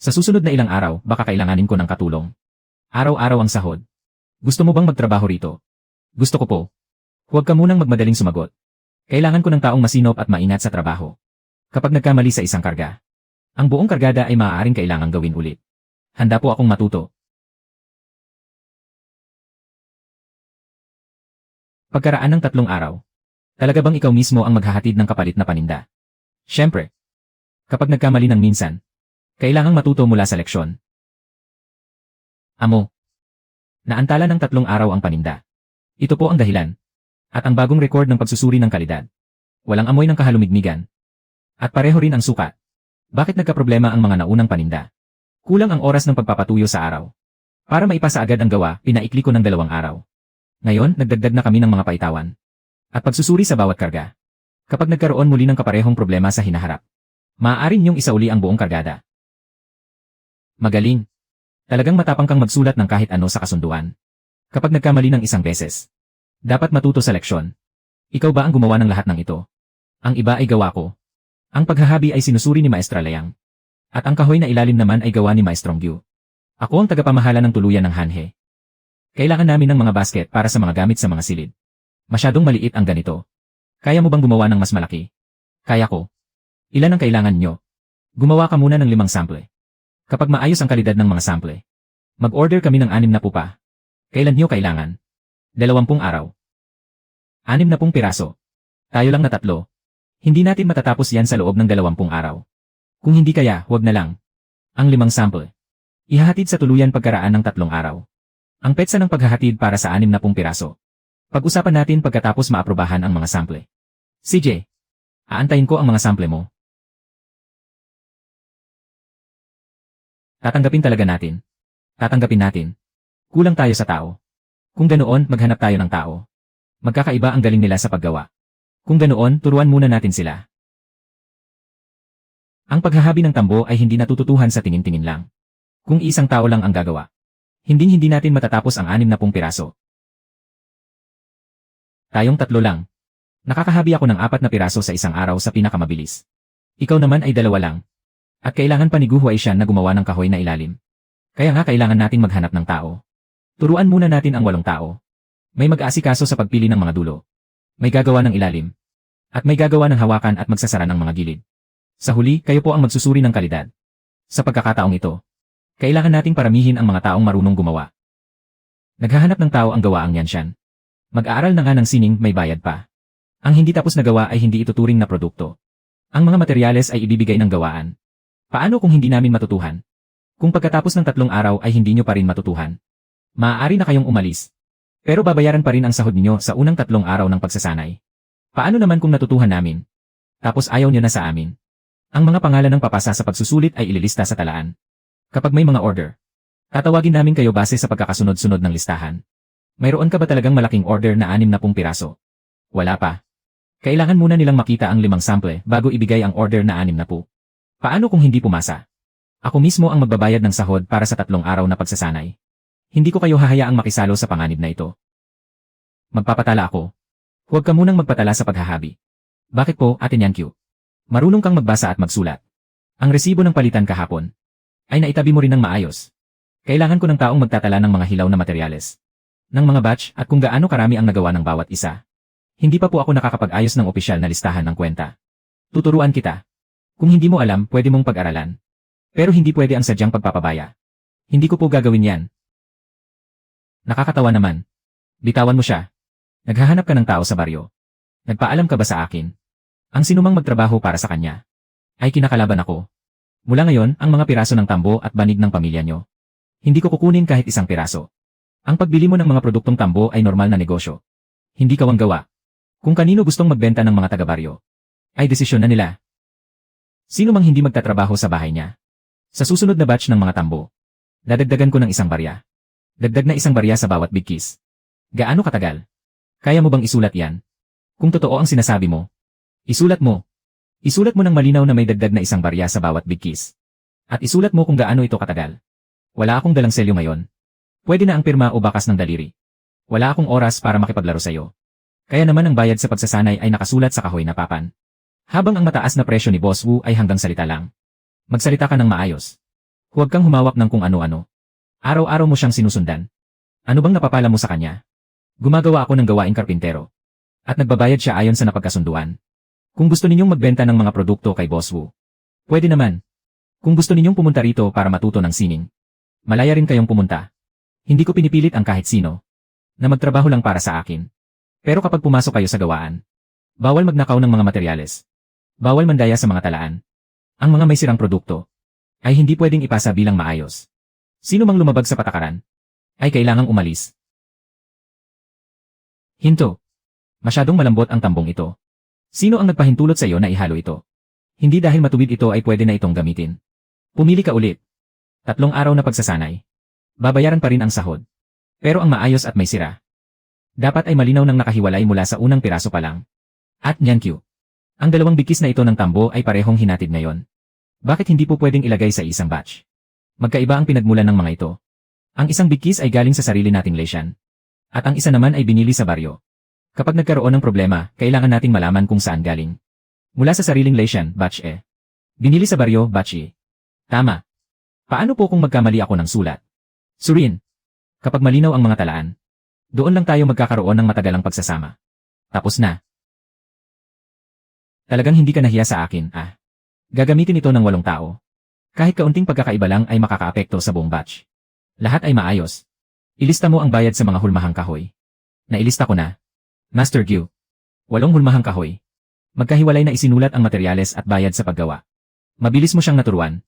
Sa susunod na ilang araw, baka kailanganin ko ng katulong. Araw-araw ang sahod. Gusto mo bang magtrabaho rito? Gusto ko po. Huwag ka munang magmadaling sumagot. Kailangan ko ng taong masinop at maingat sa trabaho. Kapag nagkamali sa isang karga, ang buong kargada ay maaaring kailangang gawin ulit. Handa po akong matuto. Pagkaraan ng 3 araw. Talaga bang ikaw mismo ang maghahatid ng kapalit na paninda? Siyempre. Kapag nagkamali ng minsan, kailangang matuto mula sa leksyon. Amo. Naantala ng 3 araw ang paninda. Ito po ang dahilan. At ang bagong record ng pagsusuri ng kalidad. Walang amoy ng kahalumigmigan. At pareho rin ang sukat. Bakit nagkaproblema ang mga naunang paninda? Kulang ang oras ng pagpapatuyo sa araw. Para maipasa agad ang gawa, pinaikli ko ng 2 araw. Ngayon, nagdagdag na kami ng mga paitawan. At pagsusuri sa bawat karga. Kapag nagkaroon muli ng kaparehong problema sa hinaharap, maaari niyong isauli ang buong kargada. Magaling. Talagang matapang kang magsulat ng kahit ano sa kasunduan. Kapag nagkamali ng isang beses, dapat matuto sa leksyon. Ikaw ba ang gumawa ng lahat ng ito? Ang iba ay gawa ko. Ang paghahabi ay sinusuri ni Maestra Layang. At ang kahoy na ilalim naman ay gawa ni Maestrong Gyu. Ako ang tagapamahala ng tuluyan ng Hanhe. Kailangan namin ng mga basket para sa mga gamit sa mga silid. Masyadong maliit ang ganito. Kaya mo bang gumawa ng mas malaki? Kaya ko. Ilan ang kailangan nyo? Gumawa ka muna ng 5 sample. Kapag maayos ang kalidad ng mga sample, mag-order kami ng 6 na pupa. Kailan nyo kailangan? 20 araw. 60 piraso. Tayo lang na 3. Hindi natin matatapos yan sa loob ng 20 araw. Kung hindi kaya, huwag na lang. Ang 5 sample. Ihahatid sa tuluyan pagkaraan ng 3 araw. Ang petsa ng paghahatid para sa 60 piraso. Pag-usapan natin pagkatapos maaprubahan ang mga sample. CJ, aantayin ko ang mga sample mo. Tatanggapin talaga natin. Tatanggapin natin. Kulang tayo sa tao. Kung ganoon, maghanap tayo ng tao. Magkakaiba ang galing nila sa paggawa. Kung ganoon, turuan muna natin sila. Ang paghahabi ng tambo ay hindi natututuhan sa tingin-tingin lang. Kung isang tao lang ang gagawa, hindi natin matatapos ang 60 piraso. Tayong 3 lang. Nakakahabi ako ng 4 na piraso sa isang araw sa pinakamabilis. Ikaw naman ay 2 lang. At kailangan pa ni Guhuay siya na gumawa ng kahoy na ilalim. Kaya nga kailangan natin maghanap ng tao. Turuan muna natin ang 8 tao. May mag-aasikaso sa pagpili ng mga dulo. May gagawa ng ilalim. At may gagawa ng hawakan at magsasara ng mga gilid. Sa huli, kayo po ang magsusuri ng kalidad. Sa pagkakataong ito, kailangan nating paramihin ang mga taong marunong gumawa. Naghahanap ng tao ang gawaang Yanshan. Mag-aaral na nga ng sining, may bayad pa. Ang hindi tapos na gawa ay hindi ituturing na produkto. Ang mga materyales ay ibibigay ng gawaan. Paano kung hindi namin matutuhan? Kung pagkatapos ng 3 araw ay hindi nyo pa rin matutuhan? Maaari na kayong umalis. Pero babayaran pa rin ang sahod niyo sa unang 3 araw ng pagsasanay. Paano naman kung natutuhan namin? Tapos ayaw nyo na sa amin. Ang mga pangalan ng papasa sa pagsusulit ay ililista sa talaan. Kapag may mga order, tatawagin namin kayo base sa pagkakasunod-sunod ng listahan. Mayroon ka ba talagang malaking order na 60 piraso? Wala pa. Kailangan muna nilang makita ang 5 sample bago ibigay ang order na 60. Paano kung hindi pumasa? Ako mismo ang magbabayad ng sahod para sa 3 araw na pagsasanay. Hindi ko kayo hahayaang makisalo sa panganib na ito. Magpapatala ako. Huwag ka munang magpatala sa paghahabi. Bakit po, Ate Nyankyu? Marunong kang magbasa at magsulat. Ang resibo ng palitan kahapon ay naitabi mo rin ng maayos. Kailangan ko ng taong magtatala ng mga hilaw na materyales, ng mga batch at kung gaano karami ang nagawa ng bawat isa. Hindi pa po ako nakakapag-ayos ng opisyal na listahan ng kwenta. Tuturuan kita. Kung hindi mo alam, pwede mong pag-aralan. Pero hindi pwede ang sadyang pagpapabaya. Hindi ko po gagawin yan. Nakakatawa naman. Bitawan mo siya. Naghahanap ka ng tao sa baryo. Nagpaalam ka ba sa akin? Ang sinumang magtrabaho para sa kanya ay kinakalaban ako. Mula ngayon, ang mga piraso ng tambo at banig ng pamilya nyo. Hindi ko kukunin kahit isang piraso. Ang pagbili mo ng mga produktong tambo ay normal na negosyo. Hindi kawang gawa. Kung kanino gustong magbenta ng mga taga-baryo, ay desisyon na nila. Sino mang hindi magtatrabaho sa bahay niya? Sa susunod na batch ng mga tambo, dadagdagan ko ng 1 barya. Dagdag na 1 barya sa bawat bigkis. Gaano katagal? Kaya mo bang isulat yan? Kung totoo ang sinasabi mo, isulat mo. Isulat mo ng malinaw na may dagdag na 1 barya sa bawat bigkis. At isulat mo kung gaano ito katagal. Wala akong dalang selyo ngayon. Pwede na ang pirma o bakas ng daliri. Wala akong oras para makipaglaro sa'yo. Kaya naman ang bayad sa pagsasanay ay nakasulat sa kahoy na papan. Habang ang mataas na presyo ni Boss Wu ay hanggang salita lang. Magsalita ka ng maayos. Huwag kang humawak ng kung ano-ano. Araw-araw mo siyang sinusundan. Ano bang napapala mo sa kanya? Gumagawa ako ng gawaing karpintero. At nagbabayad siya ayon sa napagkasunduan. Kung gusto ninyong magbenta ng mga produkto kay Boss Wu, pwede naman. Kung gusto ninyong pumunta rito para matuto ng sining, malaya rin kayong pumunta. Hindi ko pinipilit ang kahit sino na magtrabaho lang para sa akin. Pero kapag pumasok kayo sa gawaan, bawal magnakaw ng mga materyales. Bawal mandaya sa mga talaan. Ang mga may sirang produkto ay hindi pwedeng ipasa bilang maayos. Sino mang lumabag sa patakaran ay kailangang umalis. Hinto. Masyadong malambot ang tambong ito. Sino ang nagpahintulot sa iyo na ihalo ito? Hindi dahil matuwid ito ay pwede na itong gamitin. Pumili ka ulit. 3 araw na pagsasanay. Babayaran pa rin ang sahod. Pero ang maayos at may sira, dapat ay malinaw nang nakahiwalay mula sa unang piraso pa lang. At Nyankyu. Ang 2 bigkis na ito ng tambo ay parehong hinatid ngayon. Bakit hindi po pwedeng ilagay sa isang batch? Magkaiba ang pinagmulan ng mga ito. Ang 1 bigkis ay galing sa sarili nating lesyan. At ang isa naman ay binili sa baryo. Kapag nagkaroon ng problema, kailangan nating malaman kung saan galing. Mula sa sariling lesyan, batch E. Binili sa baryo, batch E. Tama. Paano po kung magkamali ako ng sulat? Surin. Kapag malinaw ang mga talaan, doon lang tayo magkakaroon ng matagalang pagsasama. Tapos na. Talagang hindi ka nahiya sa akin, ah. Gagamitin ito ng 8 tao. Kahit kaunting pagkakaiba lang ay makakaapekto sa buong batch. Lahat ay maayos. Ilista mo ang bayad sa mga hulmahang kahoy. Nailista ko na. Master Gyu. 8 hulmahang kahoy. Magkahiwalay na isinulat ang materyales at bayad sa paggawa. Mabilis mo siyang naturuan.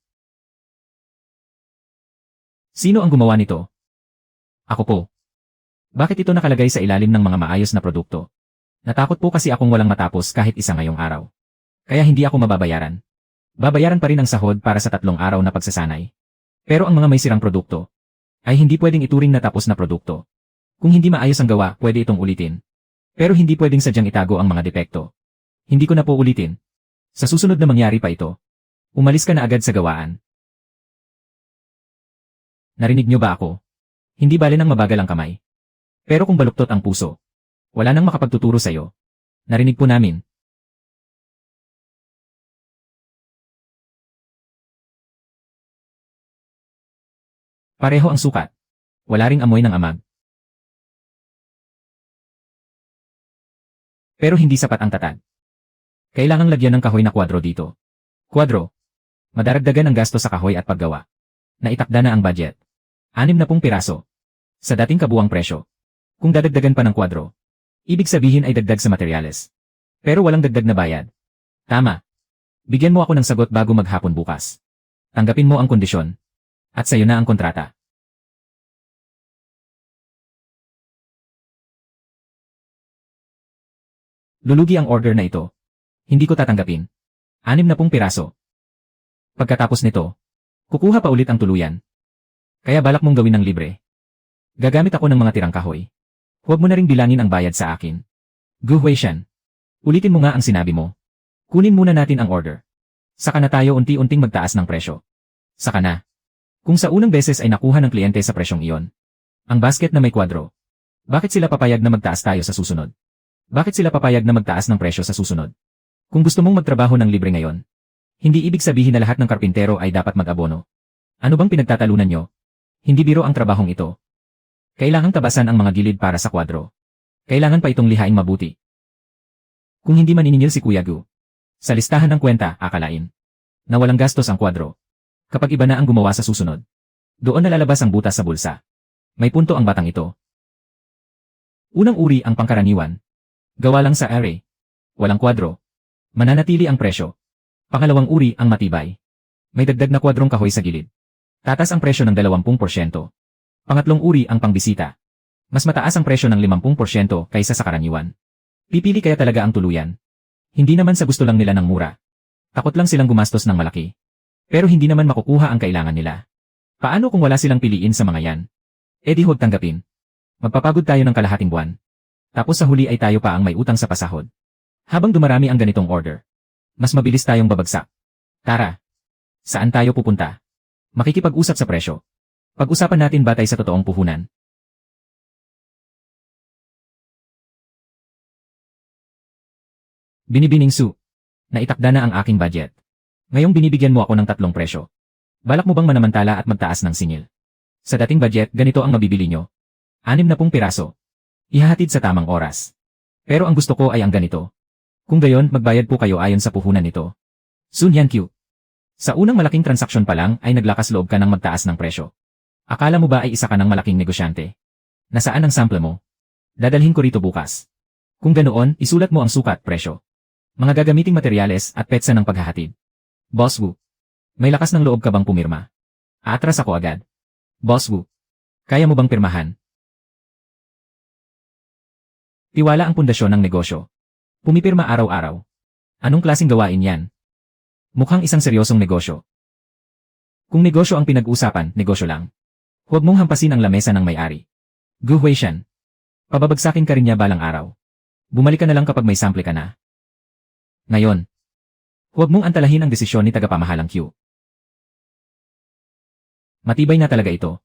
Sino ang gumawa nito? Ako po. Bakit ito nakalagay sa ilalim ng mga maayos na produkto? Natakot po kasi akong walang matapos kahit isa ngayong araw. Kaya hindi ako mababayaran. Babayaran pa rin ang sahod para sa 3 araw na pagsasanay. Pero ang mga may sirang produkto ay hindi pwedeng ituring na tapos na produkto. Kung hindi maayos ang gawa, pwede itong ulitin. Pero hindi pwedeng sadyang itago ang mga depekto. Hindi ko na po ulitin. Sa susunod na mangyari pa ito, umalis ka na agad sa gawaan. Narinig niyo ba ako? Hindi bale nang mabagal ang kamay. Pero kung baluktot ang puso, wala nang makapagtuturo sa'yo. Narinig po namin. Pareho ang sukat. Wala ring amoy ng amag. Pero hindi sapat ang tatag. Kailangang lagyan ng kahoy na kwadro dito. Kwadro. Madaragdagan ang gasto sa kahoy at paggawa. Naitakda na ang budget. 60 piraso. Sa dating kabuang presyo. Kung dadagdagan pa ng kwadro, ibig sabihin ay dagdag sa materyales. Pero walang dagdag na bayad. Tama. Bigyan mo ako ng sagot bago maghapon bukas. Tanggapin mo ang kondisyon. At sayo na ang kontrata. Lulugi ang order na ito. Hindi ko tatanggapin. 60 piraso. Pagkatapos nito, kukuha pa ulit ang tuluyan. Kaya balak mong gawin ng libre. Gagamit ako ng mga tirang kahoy. Huwag mo na ring bilangin ang bayad sa akin. Guhweishan. Ulitin mo nga ang sinabi mo. Kunin muna natin ang order. Saka na tayo unti-unting magtaas ng presyo. Saka na. Kung sa unang beses ay nakuha ng kliyente sa presyong iyon, ang basket na may kwadro, bakit sila papayag na magtaas tayo sa susunod? Bakit sila papayag na magtaas ng presyo sa susunod? Kung gusto mong magtrabaho ng libre ngayon, hindi ibig sabihin na lahat ng karpintero ay dapat mag-abono. Ano bang pinagtatalunan nyo? Hindi biro ang trabahong ito. Kailangang tabasan ang mga gilid para sa kwadro. Kailangan pa itong lihain mabuti. Kung hindi maniningil si Kuya Gu, sa listahan ng kwenta, akalain na walang gastos ang kwadro. Kapag iba na ang gumawa sa susunod, doon nalalabas ang butas sa bulsa. May punto ang batang ito. Unang uri ang pangkaraniwan. Gawa lang sa array. Walang kwadro. Mananatili ang presyo. Pangalawang uri ang matibay. May dagdag na kwadrong kahoy sa gilid. Tatas ang presyo ng 20%. Pangatlong uri ang pangbisita. Mas mataas ang presyo ng 50% kaysa sa karaniwan. Pipili kaya talaga ang tuluyan. Hindi naman sa gusto lang nila ng mura. Takot lang silang gumastos ng malaki. Pero hindi naman makukuha ang kailangan nila. Paano kung wala silang piliin sa mga yan? E di huwag tanggapin. Magpapagod tayo ng kalahating buwan. Tapos sa huli ay tayo pa ang may utang sa pasahod. Habang dumarami ang ganitong order, mas mabilis tayong babagsak. Tara. Saan tayo pupunta? Makikipag-usap sa presyo. Pag-usapan natin batay sa totoong puhunan. Binibining Su. Naitakda na ang aking budget. Ngayong binibigyan mo ako ng 3 presyo. Balak mo bang manamantala at magtaas ng singil? Sa dating budget, ganito ang mabibili nyo. 60 piraso. Ihahatid sa tamang oras. Pero ang gusto ko ay ang ganito. Kung gayon, magbayad po kayo ayon sa puhunan nito. Sun Yan Q. Sa unang malaking transaksyon pa lang ay naglakas loob ka ng magtaas ng presyo. Akala mo ba ay isa ka ng malaking negosyante? Nasaan ang sample mo? Dadalhin ko rito bukas. Kung ganoon, isulat mo ang sukat, presyo. Mga gagamiting materyales at petsa ng paghahatid. Boss Wu. May lakas ng loob ka bang pumirma? Aatras ako agad. Boss Wu. Kaya mo bang pirmahan? Tiwala ang pundasyon ng negosyo. Pumipirma araw-araw. Anong klaseng gawain yan? Mukhang isang seryosong negosyo. Kung negosyo ang pinag-usapan, negosyo lang. Huwag mong hampasin ang lamesa ng may-ari. Guhweishan. Pababagsakin ka rin niya balang araw. Bumalik ka na lang kapag may sample ka na. Ngayon, huwag mong antalahin ang desisyon ni tagapamahalang Q. Matibay na talaga ito.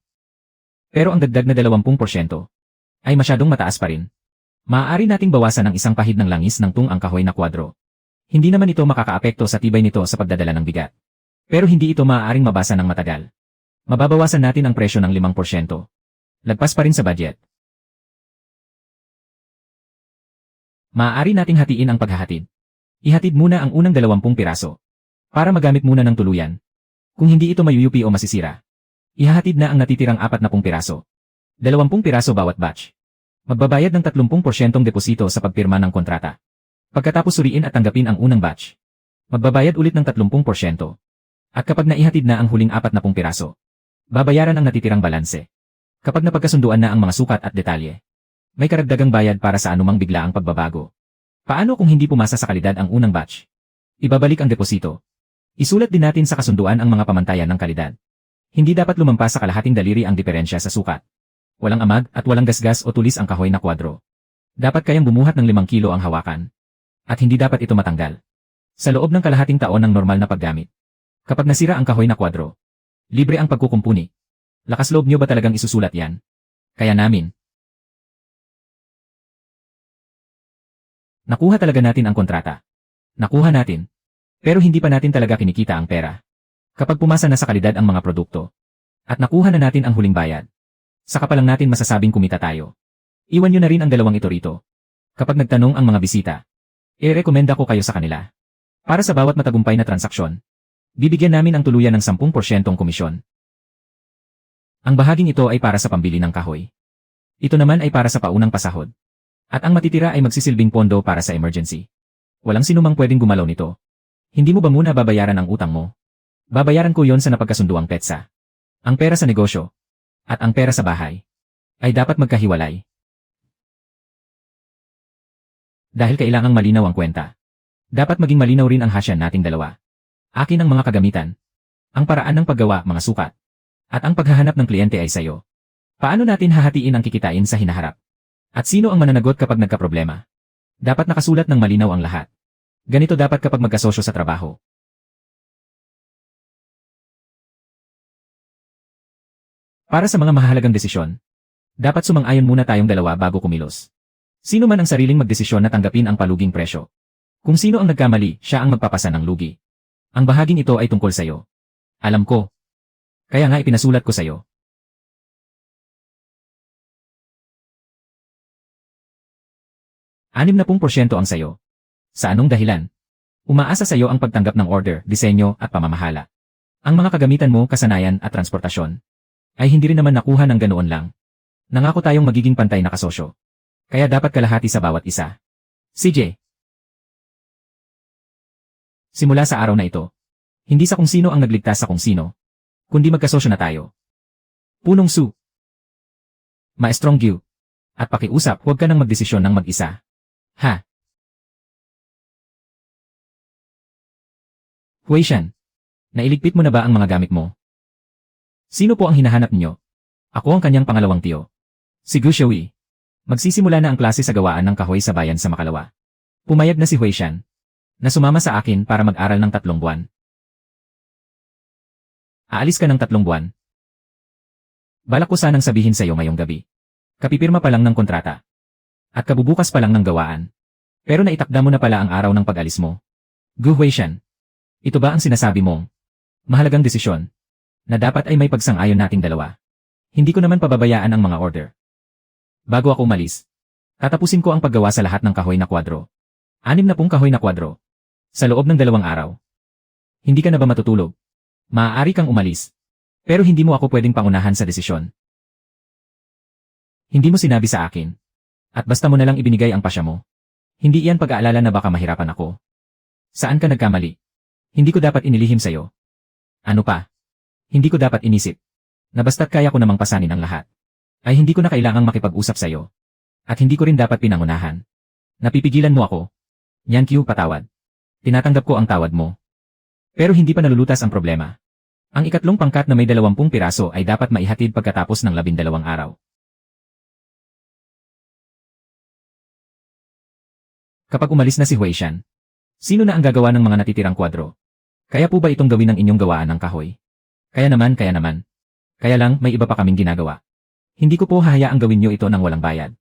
Pero ang dagdag na 20% ay masyadong mataas pa rin. Maaari nating bawasan ng isang pahid ng langis ng tung ang kahoy na kwadro. Hindi naman ito makakaapekto sa tibay nito sa pagdadala ng bigat. Pero hindi ito maaaring mabasa ng matagal. Mababawasan natin ang presyo ng 5%. Lagpas pa rin sa budget. Maaari nating hatiin ang paghahatid. Ihatid muna ang unang 20 piraso. Para magamit muna ng tuluyan. Kung hindi ito mayuyupi o masisira, ihahatid na ang natitirang 40 piraso. 20 piraso bawat batch. Magbabayad ng 30% deposito sa pagpirma ng kontrata. Pagkatapos suriin at tanggapin ang unang batch, magbabayad ulit ng 30%. At kapag naihatid na ang huling 40 piraso, babayaran ang natitirang balanse. Kapag napagkasunduan na ang mga sukat at detalye, may karagdagang bayad para sa anumang biglaang pagbabago. Paano kung hindi pumasa sa kalidad ang unang batch? Ibabalik ang deposito. Isulat din natin sa kasunduan ang mga pamantayan ng kalidad. Hindi dapat lumampas sa kalahating daliri ang diferensya sa sukat. Walang amag at walang gasgas o tulis ang kahoy na kwadro. Dapat kayang bumuhat ng 5 kilo ang hawakan. At hindi dapat ito matanggal. Sa loob ng kalahating taon ng normal na paggamit. Kapag nasira ang kahoy na kwadro, libre ang pagkukumpuni. Lakas loob nyo ba talagang isusulat yan? Kaya namin. Nakuha talaga natin ang kontrata. Nakuha natin. Pero hindi pa natin talaga kinikita ang pera. Kapag pumasa na sa kalidad ang mga produkto. At nakuha na natin ang huling bayad. Saka pa lang natin masasabing kumita tayo. Iwan nyo na rin ang dalawang ito rito. Kapag nagtanong ang mga bisita, i-rekomenda ko kayo sa kanila. Para sa bawat matagumpay na transaksyon, bibigyan namin ang tuluyan ng 10% komisyon. Ang bahaging ito ay para sa pambili ng kahoy. Ito naman ay para sa paunang pasahod. At ang matitira ay magsisilbing pondo para sa emergency. Walang sinumang pwedeng gumalaw nito. Hindi mo ba muna babayaran ang utang mo? Babayaran ko yon sa napagkasunduang petsa. Ang pera sa negosyo at ang pera sa bahay ay dapat magkahiwalay. Dahil kailangang malinaw ang kwenta. Dapat maging malinaw rin ang hasyan nating dalawa. Akin ang mga kagamitan. Ang paraan ng paggawa, mga sukat. At ang paghahanap ng kliyente ay sayo. Paano natin hahatiin ang kikitain sa hinaharap? At sino ang mananagot kapag nagkaproblema? Dapat nakasulat ng malinaw ang lahat. Ganito dapat kapag magkasosyo sa trabaho. Para sa mga mahalagang desisyon, dapat sumang-ayon muna tayong dalawa bago kumilos. Sino man ang sariling magdesisyon na tanggapin ang paluging presyo. Kung sino ang nagkamali, siya ang magpapasa ng lugi. Ang bahaging ito ay tungkol sa'yo. Alam ko. Kaya nga ipinasulat ko sa'yo. 60% ang sayo. Sa anong dahilan? Umaasa sa iyo ang pagtanggap ng order, disenyo at pamamahala. Ang mga kagamitan mo, kasanayan at transportasyon ay hindi rin naman nakuha ng ganoon lang. Nangako tayong magiging pantay na kasosyo. Kaya dapat kalahati sa bawat isa. CJ. Simula sa araw na ito, hindi sa kung sino ang nagligtas sa kung sino, kundi magkasosyo na tayo. Punong Su. Maestrong Gyu. At pakiusap, huwag ka nang magdesisyon ng mag-isa. Ha? Huaishan, nailigpit mo na ba ang mga gamit mo? Sino po ang hinahanap niyo? Ako ang kanyang pangalawang tiyo. Si Gu Xiaoyi. Magsisimula na ang klase sa gawaan ng kahoy sa bayan sa Makalawa. Pumayag na si Huaishan na sumama sa akin para mag-aral ng 3 buwan. Aalis ka ng 3 buwan. Balak ko sanang sabihin sa iyo ngayong gabi. Kapipirma pa lang ng kontrata. At kabubukas pa lang ng gawaan. Pero naitakda mo na pala ang araw ng pag-alis mo. Gu Huaishan. Ito ba ang sinasabi mong mahalagang desisyon na dapat ay may pagsang-ayon nating dalawa? Hindi ko naman pababayaan ang mga order. Bago ako umalis, tatapusin ko ang paggawa sa lahat ng kahoy na kwadro. 60 kahoy na kwadro. Sa loob ng 2 araw. Hindi ka na ba matutulog? Maaari kang umalis. Pero hindi mo ako pwedeng pangunahan sa desisyon. Hindi mo sinabi sa akin. At basta mo na lang ibinigay ang pasya mo. Hindi iyan pag-aalala na baka mahirapan ako. Saan ka nagkamali? Hindi ko dapat inilihim sa'yo. Ano pa? Hindi ko dapat inisip na basta't kaya ko namang pasanin ang lahat, ay hindi ko na kailangang makipag-usap sa'yo. At hindi ko rin dapat pinangunahan. Napipigilan mo ako. Yan Q, patawad. Tinatanggap ko ang tawad mo. Pero hindi pa nalulutas ang problema. Ang ikatlong pangkat na may 20 piraso ay dapat maihatid pagkatapos ng 12 araw. Kapag umalis na si Huaishan, sino na ang gagawa ng mga natitirang kwadro? Kaya po ba itong gawin ng inyong gawaan ng kahoy? Kaya naman. Kaya lang, may iba pa kaming ginagawa. Hindi ko po hahayaang gawin nyo ito ng walang bayad.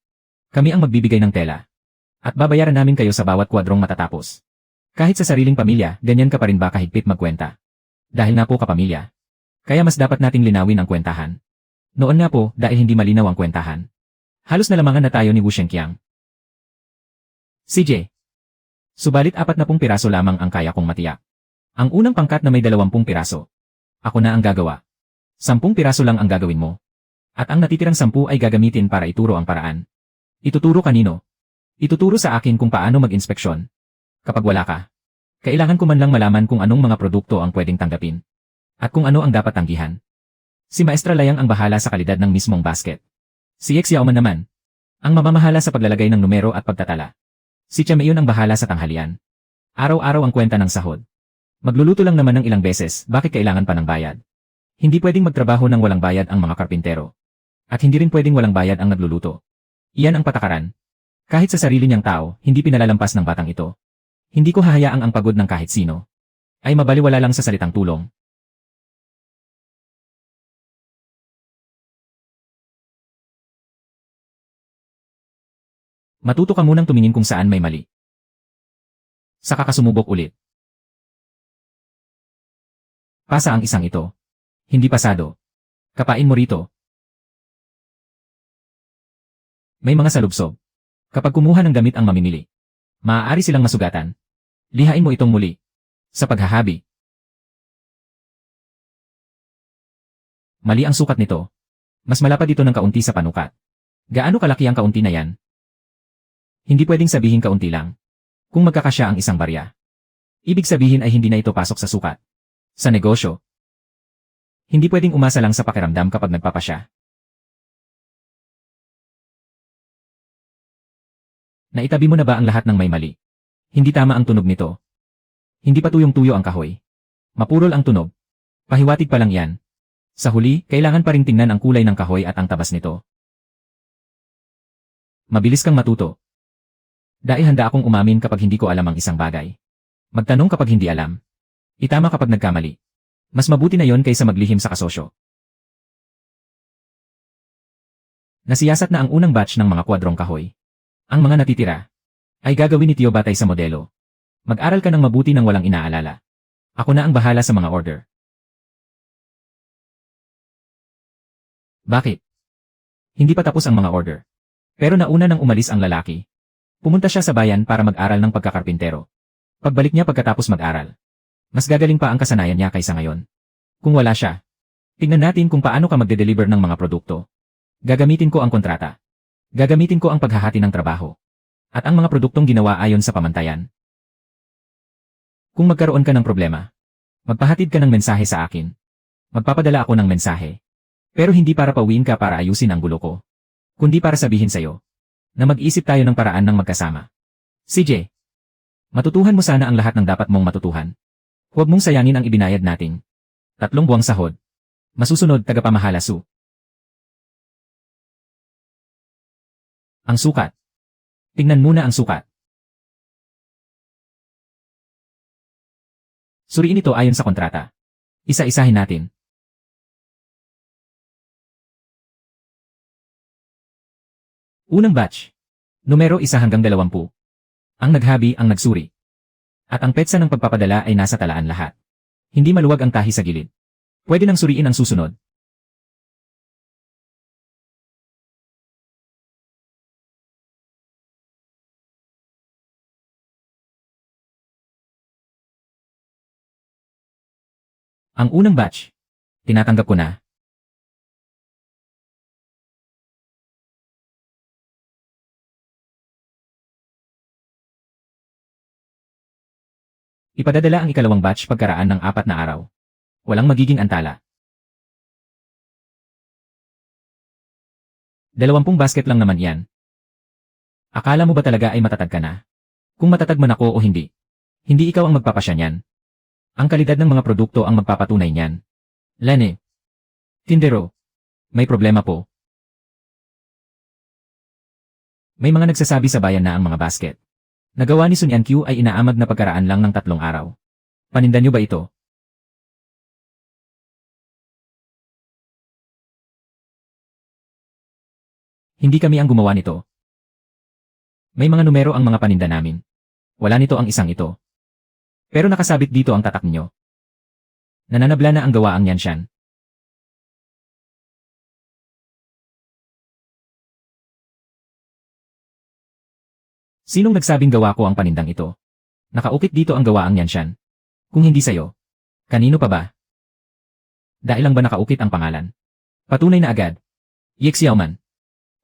Kami ang magbibigay ng tela. At babayaran namin kayo sa bawat kwadrong matatapos. Kahit sa sariling pamilya, ganyan ka pa rin ba kahigpit magkwenta? Dahil nga po kapamilya. Kaya mas dapat nating linawin ang kwentahan. Noon nga po, dahil hindi malinaw ang kwentahan. Halos nalamangan na tayo ni Wu Shenqiang. CJ. Subalit 40 piraso lamang ang kaya kong matiyak. Ang unang pangkat na may 20 piraso. Ako na ang gagawa. 10 piraso lang ang gagawin mo. At ang natitirang 10 ay gagamitin para ituro ang paraan. Ituturo kanino? Ituturo sa akin kung paano mag-inspeksyon. Kapag wala ka, kailangan ko man lang malaman kung anong mga produkto ang pwedeng tanggapin. At kung ano ang dapat tanggihan. Si Maestra Layang ang bahala sa kalidad ng mismong basket. Si Xiaoman naman, ang mamamahala sa paglalagay ng numero at pagtatala. Si Chamayon ang bahala sa tanghalian. Araw-araw ang kwenta ng sahod. Magluluto lang naman ng ilang beses, bakit kailangan pa ng bayad? Hindi pwedeng magtrabaho ng walang bayad ang mga karpintero. At hindi rin pwedeng walang bayad ang nagluluto. Iyan ang patakaran. Kahit sa sarili niyang tao, hindi pinalalampas ng batang ito. Hindi ko hahayaang ang pagod ng kahit sino ay mabaliwala lang sa salitang tulong. Matuto ka munang tumingin kung saan may mali. Saka ka sumubok ulit. Pasa ang isang ito. Hindi pasado. Kapain mo rito. May mga salubsob. Kapag kumuha ng damit ang mamimili, maaari silang masugatan. Lihain mo itong muli. Sa paghahabi. Mali ang sukat nito. Mas malapad ito ng kaunti sa panukat. Gaano kalaki ang kaunti na yan? Hindi pwedeng sabihin kaunti lang. Kung magkakasya ang isang barya. Ibig sabihin ay hindi na ito pasok sa sukat. Sa negosyo. Hindi pwedeng umasa lang sa pakiramdam kapag nagpapasya. Naitabi mo na ba ang lahat ng may mali? Hindi tama ang tunog nito. Hindi pa tuyong-tuyo ang kahoy. Mapurol ang tunog. Pahiwatig pa lang yan. Sa huli, kailangan pa ring tingnan ang kulay ng kahoy at ang tabas nito. Mabilis kang matuto. Dahil handa akong umamin kapag hindi ko alam ang isang bagay. Magtanong kapag hindi alam. Itama kapag nagkamali. Mas mabuti na yon kaysa maglihim sa kasosyo. Nasiyasat na ang unang batch ng mga kwadrong kahoy. Ang mga natitira ay gagawin ni Tio batay sa modelo. Mag-aral ka ng mabuti nang walang inaalala. Ako na ang bahala sa mga order. Bakit? Hindi pa tapos ang mga order. Pero nauna nang umalis ang lalaki. Pumunta siya sa bayan para mag-aral ng pagkakarpintero. Pagbalik niya pagkatapos mag-aral, mas gagaling pa ang kasanayan niya kaysa ngayon. Kung wala siya, tingnan natin kung paano ka magde-deliver ng mga produkto. Gagamitin ko ang kontrata. Gagamitin ko ang paghahati ng trabaho. At ang mga produktong ginawa ayon sa pamantayan. Kung magkaroon ka ng problema, magpahatid ka ng mensahe sa akin. Magpapadala ako ng mensahe. Pero hindi para pauwiin ka para ayusin ang gulo ko. Kundi para sabihin sa'yo na mag-isip tayo ng paraan ng magkasama. CJ, matutuhan mo sana ang lahat ng dapat mong matutuhan. Huwag mong sayangin ang ibinayad nating 3 buwang sahod. Masusunod tagapamahala Su. Ang sukat. Tingnan muna ang sukat. Suriin ito ayon sa kontrata. Isa-isahin natin. Unang batch. Numero 1 hanggang 20. Ang naghabi ang nagsuri. At ang petsa ng pagpapadala ay nasa talaan lahat. Hindi maluwag ang tahi sa gilid. Pwede nang suriin ang susunod. Ang unang batch. Tinatanggap ko na. Ipadadala ang ikalawang batch pagkaraan ng 4 na araw. Walang magiging antala. 20 basket lang naman yan. Akala mo ba talaga ay matatag ka na? Kung matatag man ako o hindi. Hindi ikaw ang magpapasya niyan. Ang kalidad ng mga produkto ang magpapatunay niyan. Lene. Tindero. May problema po. May mga nagsasabi sa bayan na ang mga basket nagawa ni Sun Yan Q ay inaamag na pagkaraan lang ng 3 araw. Paninda niyo ba ito? Hindi kami ang gumawa nito. May mga numero ang mga paninda namin. Wala nito ang isang ito. Pero nakasabit dito ang tatak niyo. Nananabla na ang gawaang yan siyan. Sinong nagsabing gawa ko ang panindang ito? Nakaukit dito ang gawaang yan siyan. Kung hindi sayo, kanino pa ba? Dahil lang ba nakaukit ang pangalan? Patunay na agad. Yexiaoman.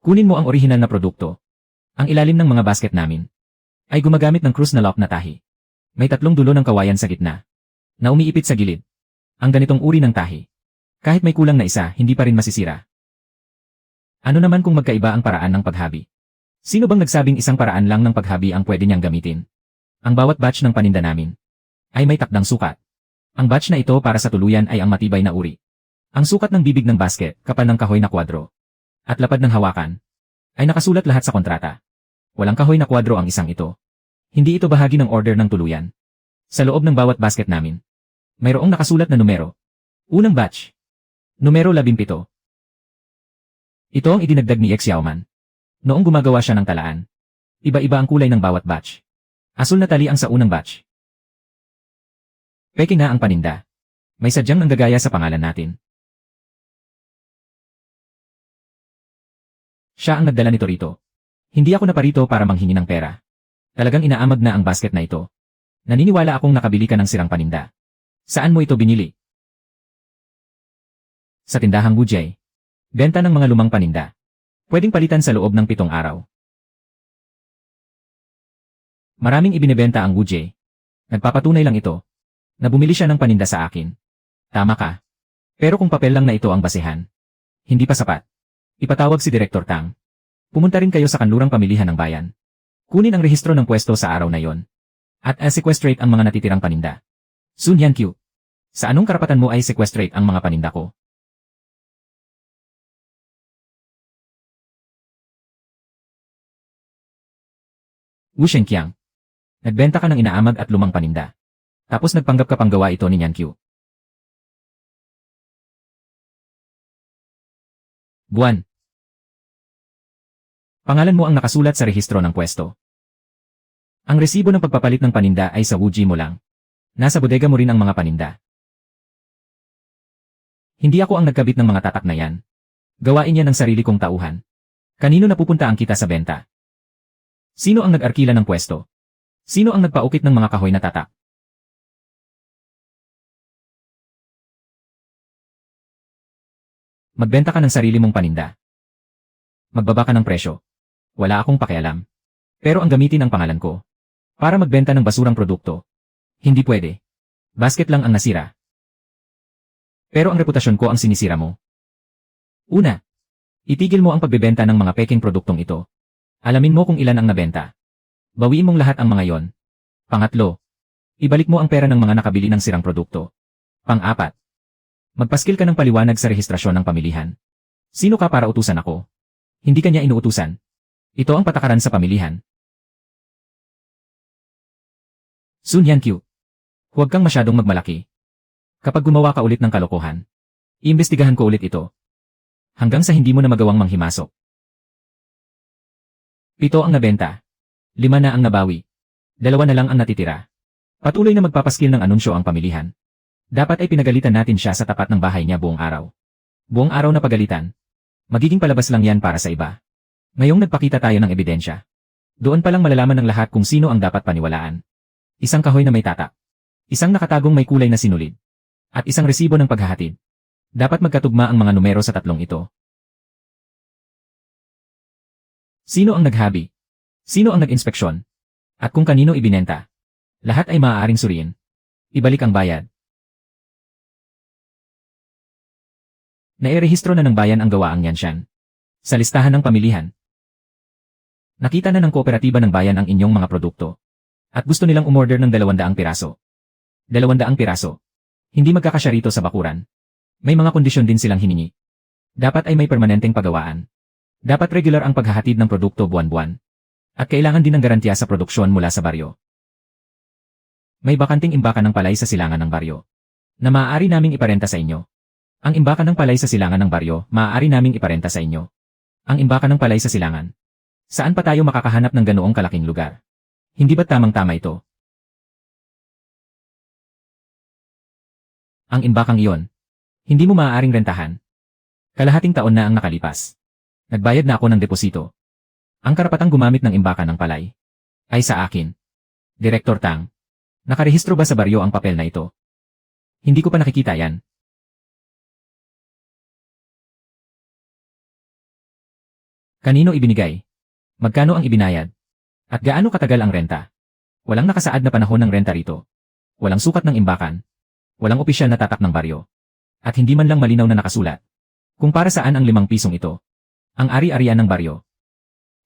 Kunin mo ang orihinal na produkto. Ang ilalim ng mga basket namin ay gumagamit ng cruise na lock na tahi. May 3 dulo ng kawayan sa gitna na umiipit sa gilid. Ang ganitong uri ng tahi. Kahit may kulang na isa, hindi pa rin masisira. Ano naman kung magkaiba ang paraan ng paghabi? Sino bang nagsabing isang paraan lang ng paghabi ang pwede niyang gamitin? Ang bawat batch ng paninda namin ay may takdang sukat. Ang batch na ito para sa tuluyan ay ang matibay na uri. Ang sukat ng bibig ng basket, kapal ng kahoy na kwadro, at lapad ng hawakan, ay nakasulat lahat sa kontrata. Walang kahoy na kwadro ang isang ito. Hindi ito bahagi ng order ng tuluyan. Sa loob ng bawat basket namin, mayroong nakasulat na numero. Unang batch. Numero 17. Ito ang idinagdag ni X Yauman noong gumagawa siya ng talaan. Iba-iba ang kulay ng bawat batch. Asul na tali ang sa unang batch. Peke na ang paninda. May sadyang nanggagaya sa pangalan natin. Siya ang nagdala nito rito. Hindi ako naparito para manghingi ng pera. Talagang inaamag na ang basket na ito. Naniniwala akong nakabili ka ng sirang paninda. Saan mo ito binili? Sa tindahang Wujay. Benta ng mga lumang paninda. Pwedeng palitan sa loob ng 7 araw. Maraming ibinebenta ang Wujay. Nagpapatunay lang ito na bumili siya ng paninda sa akin. Tama ka. Pero kung papel lang na ito ang basehan, hindi pa sapat. Ipatawag si Direktor Tang. Pumunta rin kayo sa kanlurang pamilihan ng bayan. Kunin ang rehistro ng pwesto sa araw na yon. At sequestrate ang mga natitirang paninda. Sun Yankyu. Sa anong karapatan mo ay sequestrate ang mga paninda ko? Wu Shenqiang. Nagbenta ka ng inaamag at lumang paninda. Tapos nagpanggap ka pang gawa ito ni Yankyu. Buwan. Pangalan mo ang nakasulat sa rehistro ng pwesto. Ang resibo ng pagpapalit ng paninda ay sa Wuji mo lang. Nasa bodega mo rin ang mga paninda. Hindi ako ang nagkabit ng mga tatak na yan. Gawain yan ng sarili kong tauhan. Kanino napupunta ang kita sa benta? Sino ang nag-arkila ng pwesto? Sino ang nagpaukit ng mga kahoy na tatak? Magbenta ka ng sarili mong paninda. Magbaba ka ng presyo. Wala akong pakialam. Pero ang gamitin ang pangalan ko. Para magbenta ng basurang produkto. Hindi pwede. Basket lang ang nasira. Pero ang reputasyon ko ang sinisira mo. Una, itigil mo ang pagbebenta ng mga peking produktong ito. Alamin mo kung ilan ang nabenta. Bawiin mong lahat ang mga yon. Pangatlo, ibalik mo ang pera ng mga nakabili ng sirang produkto. Pang-apat, magpaskil ka ng paliwanag sa rehistrasyon ng pamilihan. Sino ka para utusan ako? Hindi ka niya inuutusan. Ito ang patakaran sa pamilihan. Sun Yankyu. Huwag kang masyadong magmalaki. Kapag gumawa ka ulit ng kalokohan, iimbestigahan ko ulit ito. Hanggang sa hindi mo na magawang manghimasok. 7 ang nabenta. 5 na ang nabawi. 2 na lang ang natitira. Patuloy na magpapaskil ng anunsyo ang pamilihan. Dapat ay pinagalitan natin siya sa tapat ng bahay niya buong araw. Buong araw na pagalitan. Magiging palabas lang yan para sa iba. Ngayong nagpakita tayo ng ebidensya. Doon palang malalaman ng lahat kung sino ang dapat paniwalaan. Isang kahoy na may tatak. Isang nakatagong may kulay na sinulid. At isang resibo ng paghahatid. Dapat magkatugma ang mga numero sa tatlong ito. Sino ang naghabi? Sino ang nag-inspeksyon? At kung kanino ibinenta? Lahat ay maaaring suriin. Ibalik ang bayad. Nairehistro na ng bayan ang gawaang yansyan. Sa listahan ng pamilihan. Nakita na ng kooperatiba ng bayan ang inyong mga produkto. At gusto nilang umorder ng 200 piraso. 200 piraso. Hindi magkakasya rito sa bakuran. May mga kondisyon din silang hiningi. Dapat ay may permanenteng pagawaan. Dapat regular ang paghahatid ng produkto buwan-buwan. At kailangan din ng garantiya sa produksyon mula sa baryo. May bakanting imbakan ng palay sa silangan ng baryo. Na maaari naming iparenta sa inyo. Ang imbakan ng palay sa silangan ng baryo, maaari naming iparenta sa inyo. Ang imbakan ng palay sa silangan. Saan pa tayo makakahanap ng ganoong kalaking lugar? Hindi ba tamang-tama ito? Ang imbakang iyon. Hindi mo maaaring rentahan. Kalahating taon na ang nakalipas. Nagbayad na ako ng deposito. Ang karapatang gumamit ng imbakan ng palay ay sa akin. Direktor Tang, nakarehistro ba sa baryo ang papel na ito? Hindi ko pa nakikita yan. Kanino ibinigay? Magkano ang ibinayad? At gaano katagal ang renta? Walang nakasaad na panahon ng renta rito. Walang sukat ng imbakan. Walang opisyal na tatak ng baryo. At hindi man lang malinaw na nakasulat. Kung para saan ang 5 pisong ito. Ang ari-arian ng baryo.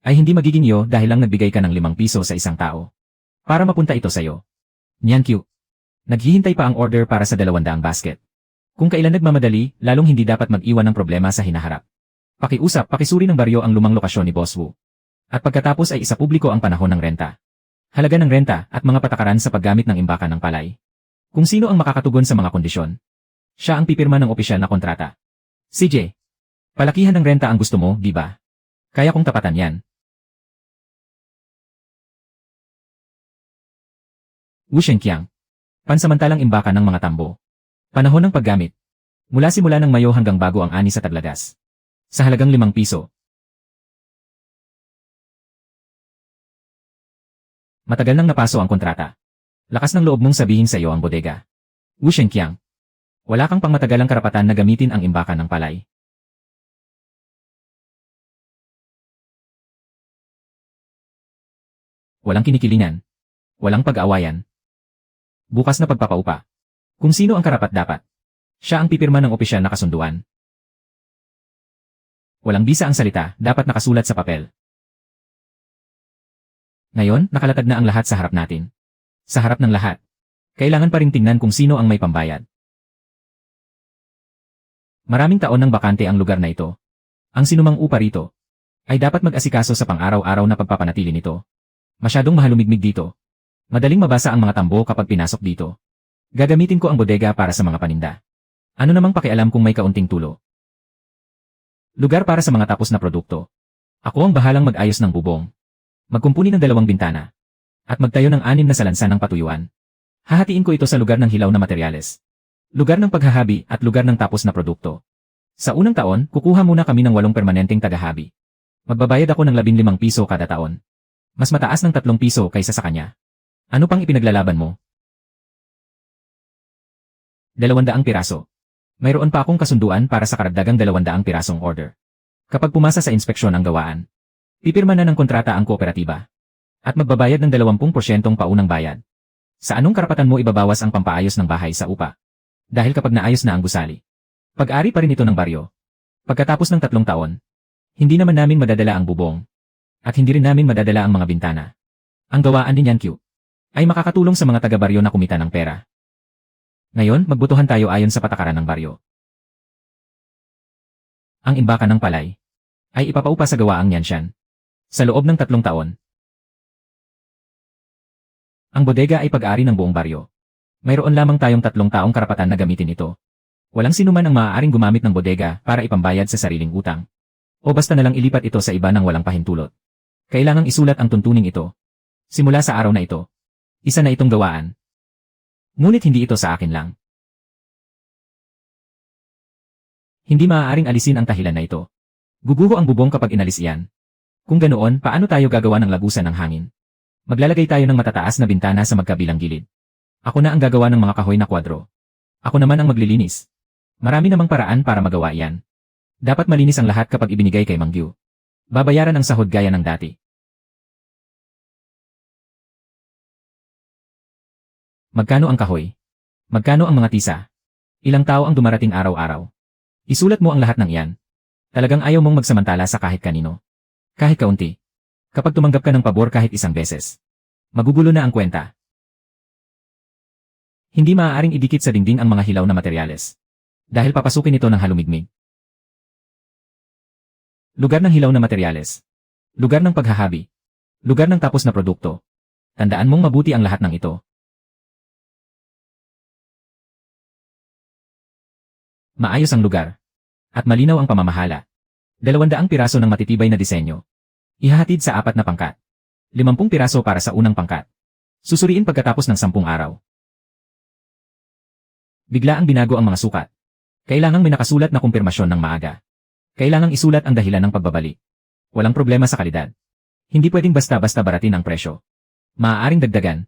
ay hindi magiging iyo dahil lang nagbigay ka ng 5 piso sa isang tao. Para mapunta ito sa'yo. Niyan Q. Naghihintay pa ang order para sa 200 basket. Kung kailan nagmamadali, lalong hindi dapat mag-iwan ng problema sa hinaharap. Pakiusap, pakisuri ng baryo ang lumang lokasyon ni Boss Wu. At pagkatapos ay isapubliko ang panahon ng renta. Halaga ng renta at mga patakaran sa paggamit ng imbakan ng palay. Kung sino ang makakatugon sa mga kondisyon. Siya ang pipirma ng opisyal na kontrata. CJ. Palakihan ng renta ang gusto mo, di ba? Kaya kong tapatan yan. Wu Shenqiang. Pansamantalang imbakan ng mga tambo. Panahon ng paggamit. Mula simula ng Mayo hanggang bago ang ani sa Taglagas. Sa halagang 5 piso. Matagal nang napaso ang kontrata. Lakas ng loob mong sabihin sa iyo ang bodega. Wu Shenqiang. Wala kang pangmatagalang karapatan na gamitin ang imbakan ng palay. Walang kinikilingan. Walang pag-aawayan. Bukas na pagpapaupa. Kung sino ang karapat-dapat. Siya ang pipirma ng opisyal na kasunduan. Walang bisa ang salita, dapat nakasulat sa papel. Ngayon, nakalatag na ang lahat sa harap natin. Sa harap ng lahat. Kailangan pa rin tingnan kung sino ang may pambayad. Maraming taon nang bakante ang lugar na ito. Ang sinumang upa rito ay dapat mag-asikaso sa pang-araw-araw na pagpapanatili nito. Masyadong mahalumigmig dito. Madaling mabasa ang mga tambo kapag pinasok dito. Gagamitin ko ang bodega para sa mga paninda. Ano namang pakialam kung may kaunting tulo. Lugar para sa mga tapos na produkto. Ako ang bahalang mag-ayos ng bubong. Magkumpuni ng 2 bintana. At magtayo ng 6 na salansan ng patuyuan. Hahatiin ko ito sa lugar ng hilaw na materyales. Lugar ng paghahabi at lugar ng tapos na produkto. Sa unang taon, kukuha muna kami ng 8 permanenteng tagahabi. Magbabayad ako ng 15 piso kada taon. Mas mataas ng 3 piso kaysa sa kanya. Ano pang ipinaglalaban mo? 200 piraso. Mayroon pa akong kasunduan para sa karagdagang 200 pirasong order. Kapag pumasa sa inspeksyon ang gawaan, pipirma na ng kontrata ang kooperatiba. At magbabayad ng 20% paunang bayad. Sa anong karapatan mo ibabawas ang pampaayos ng bahay sa upa? Dahil kapag naayos na ang gusali, pag-ari pa rin ito ng baryo. Pagkatapos ng 3 taon, hindi naman namin madadala ang bubong. At hindi rin namin madadala ang mga bintana. Ang gawaan din yan Q. Ay makakatulong sa mga taga-baryo na kumita ng pera. Ngayon, magbutuhan tayo ayon sa patakaran ng baryo. Ang imbakan ng palay ay ipapaupa sa gawaang Yanshan. Sa loob ng 3 taon. Ang bodega ay pag-ari ng buong baryo. Mayroon lamang tayong 3 taong karapatan na gamitin ito. Walang sinuman ang maaaring gumamit ng bodega para ipambayad sa sariling utang. O basta nalang ilipat ito sa iba ng walang pahintulot. Kailangang isulat ang tuntuning ito. Simula sa araw na ito. Isa na itong gawaan. Ngunit hindi ito sa akin lang. Hindi maaaring alisin ang tahilan na ito. Guguho ang bubong kapag inalis iyan. Kung ganoon, paano tayo gagawa ng lagusan ng hangin? Maglalagay tayo ng matataas na bintana sa magkabilang gilid. Ako na ang gagawa ng mga kahoy na kwadro. Ako naman ang maglilinis. Marami namang paraan para magawa iyan. Dapat malinis ang lahat kapag ibinigay kay Mang Gyu. Babayaran ang sahod gaya ng dati. Magkano ang kahoy? Magkano ang mga tisa? Ilang tao ang dumarating araw-araw? Isulat mo ang lahat ng iyan. Talagang ayaw mong magsamantala sa kahit kanino. Kahit kaunti. Kapag tumanggap ka ng pabor kahit isang beses, magugulo na ang kwenta. Hindi maaaring idikit sa dingding ang mga hilaw na materyales. Dahil papasukin ito ng halumigmig. Lugar ng hilaw na materyales. Lugar ng paghahabi. Lugar ng tapos na produkto. Tandaan mong mabuti ang lahat ng ito. Maayos ang lugar. At malinaw ang pamamahala. 200 piraso ng matitibay na disenyo. Ihahatid sa 4 na pangkat. 50 piraso para sa unang pangkat. Susuriin pagkatapos ng 10 araw. Bigla ang binago ang mga sukat. Kailangang may nakasulat na kumpirmasyon ng maaga. Kailangang isulat ang dahilan ng pagbabalik. Walang problema sa kalidad. Hindi pwedeng basta-basta baratin ang presyo. Maaaring dagdagan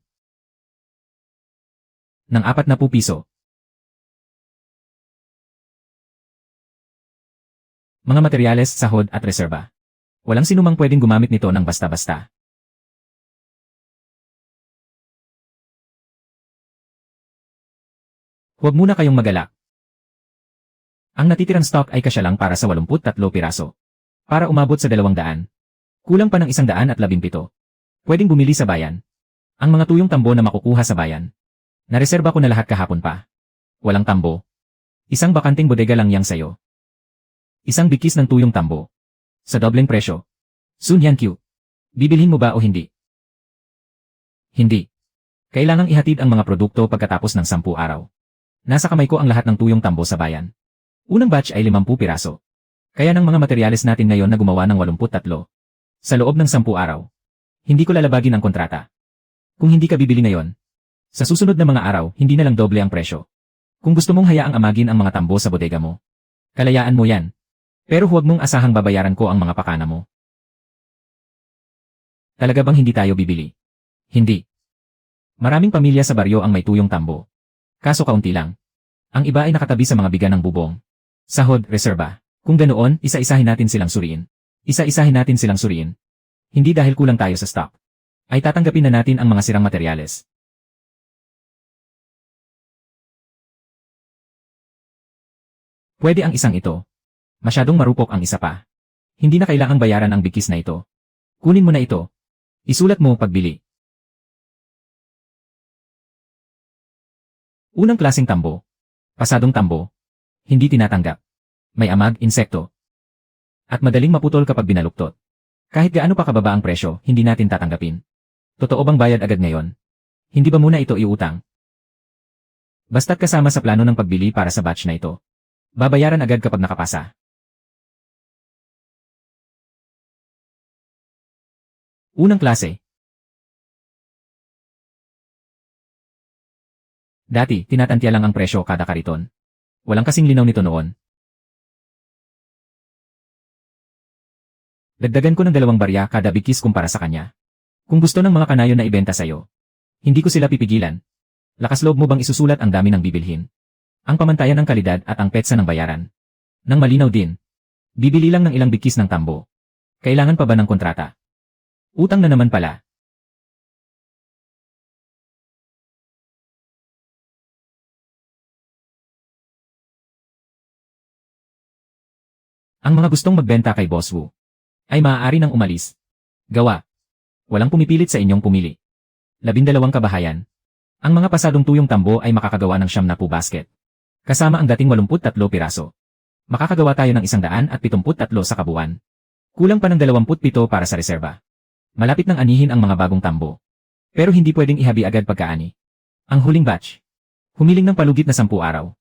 ng 40 piso. Mga materyales, sahod at reserba. Walang sinumang pwedeng gumamit nito ng basta-basta. Huwag muna kayong magalak. Ang natitirang stock ay kasya lang para sa 83 piraso. Para umabot sa 200. Kulang pa ng 117. Pwedeng bumili sa bayan. Ang mga tuyong tambo na makukuha sa bayan. Nareserba ko na lahat kahapon pa. Walang tambo. Isang bakanting bodega lang yang sayo. Isang bikis ng tuyong tambo. Sa dobleng presyo. Sun Hyun-kyu. Bibilhin mo ba o hindi? Hindi. Kailangang ihatid ang mga produkto pagkatapos ng 10 araw. Nasa kamay ko ang lahat ng tuyong tambo sa bayan. Unang batch ay 50 piraso. Kaya ng mga materyales natin ngayon na gumawa ng 83. Sa loob ng 10 araw. Hindi ko lalabagin ang kontrata. Kung hindi ka bibili ngayon, sa susunod na mga araw, hindi na lang doble ang presyo. Kung gusto mong hayaang amagin ang mga tambo sa bodega mo, kalayaan mo yan. Pero huwag mong asahang babayaran ko ang mga pakana mo. Talaga bang hindi tayo bibili? Hindi. Maraming pamilya sa baryo ang may tuyong tambo. Kaso kaunti lang. Ang iba ay nakatabi sa mga bigan ng bubong. Sahod, reserba. Kung ganoon, isa-isahin natin silang suriin. Isa-isahin natin silang suriin. Hindi dahil kulang tayo sa stock. Ay tatanggapin na natin ang mga sirang materyales. Pwede ang isang ito. Masyadong marupok ang isa pa. Hindi na kailangang bayaran ang bikis na ito. Kunin mo na ito. Isulat mo pagbili. Unang klaseng tambo. Pasadong tambo. Hindi tinatanggap. May amag, insekto. At madaling maputol kapag binaluktot. Kahit gaano pa kababa ang presyo, hindi natin tatanggapin. Totoo bang bayad agad ngayon? Hindi ba muna ito iutang? Basta't kasama sa plano ng pagbili para sa batch na ito. Babayaran agad kapag nakapasa. Unang klase. Dati, tinatantya lang ang presyo kada kariton. Walang kasing linaw nito noon. Dagdagan ko ng 2 barya kada bikis kumpara sa kanya. Kung gusto ng mga kanayon na ibenta sa'yo, hindi ko sila pipigilan. Lakas loob mo bang isusulat ang dami ng bibilhin? Ang pamantayan ng kalidad at ang petsa ng bayaran. Nang malinaw din. Bibili lang ng ilang bikis ng tambo. Kailangan pa ba ng kontrata? Utang na naman pala. Ang mga gustong magbenta kay Boss Wu ay maaari nang umalis. Gawa. Walang pumipilit sa inyong pumili. 12 kabahayan. Ang mga pasadong tuyong tambo ay makakagawa ng 70 basket. Kasama ang dating 83 piraso. Makakagawa tayo ng 173 sa kabuuan. Kulang pa ng 27 para sa reserba. Malapit nang anihin ang mga bagong tambo. Pero hindi pwedeng ihabi agad pagkaani. Ang huling batch. Humiling ng palugit na 10 araw.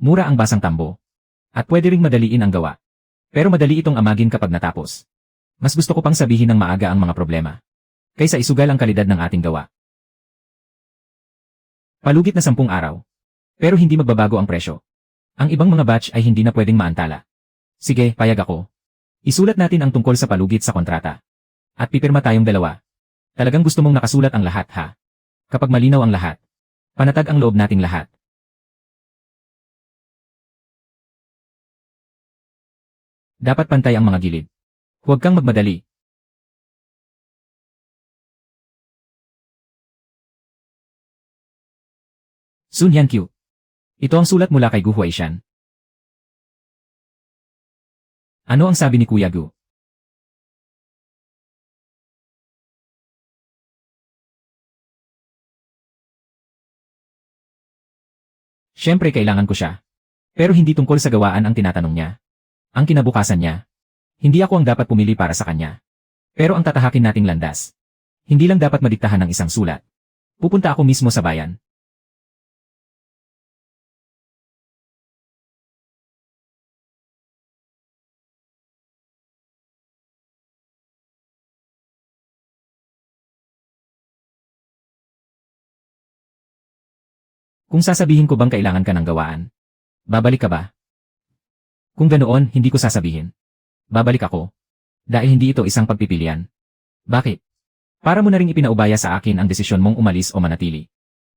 Mura ang basang tambo. At pwede ring madaliin ang gawa. Pero madali itong amagin kapag natapos. Mas gusto ko pang sabihin ng maaga ang mga problema. Kaysa isugal ang kalidad ng ating gawa. Palugit na 10 araw. Pero hindi magbabago ang presyo. Ang ibang mga batch ay hindi na pwedeng maantala. Sige, payag ako. Isulat natin ang tungkol sa palugit sa kontrata. At pipirma tayong 2. Talagang gusto mong nakasulat ang lahat ha? Kapag malinaw ang lahat. Panatag ang loob nating lahat. Dapat pantay ang mga gilid. Huwag kang magmadali. Sun Hyun-kyu. Ito ang sulat mula kay Gu Huaishan. Ano ang sabi ni Kuya Gu? Siyempre kailangan ko siya. Pero hindi tungkol sa gawaan ang tinatanong niya. Ang kinabukasan niya. Hindi ako ang dapat pumili para sa kanya. Pero ang tatahakin nating landas. Hindi lang dapat madiktahan ng isang sulat. Pupunta ako mismo sa bayan. Kung sasabihin ko bang kailangan ka ng gawaan, babalik ka ba? Kung ganoon, hindi ko sasabihin. Babalik ako. Dahil hindi ito isang pagpipilian. Bakit? Para mo na ring ipinaubaya sa akin ang desisyon mong umalis o manatili.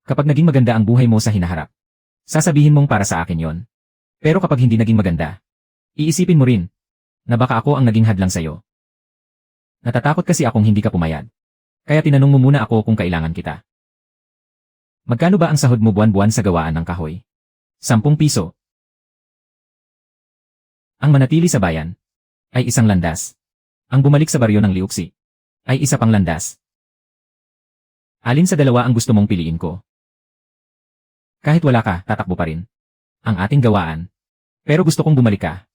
Kapag naging maganda ang buhay mo sa hinaharap, sasabihin mong para sa akin yon. Pero kapag hindi naging maganda, iisipin mo rin na baka ako ang naging hadlang sa'yo. Natatakot kasi akong hindi ka pumayag. Kaya tinanong mo muna ako kung kailangan kita. Magkano ba ang sahod mo buwan-buwan sa gawaan ng kahoy? 10 piso. Ang manatili sa bayan ay isang landas. Ang bumalik sa baryo ng Liuxi ay isa pang landas. Alin sa dalawa ang gusto mong piliin ko? Kahit wala ka, tatakbo pa rin ang ating gawaan. Pero gusto kong bumalik ka.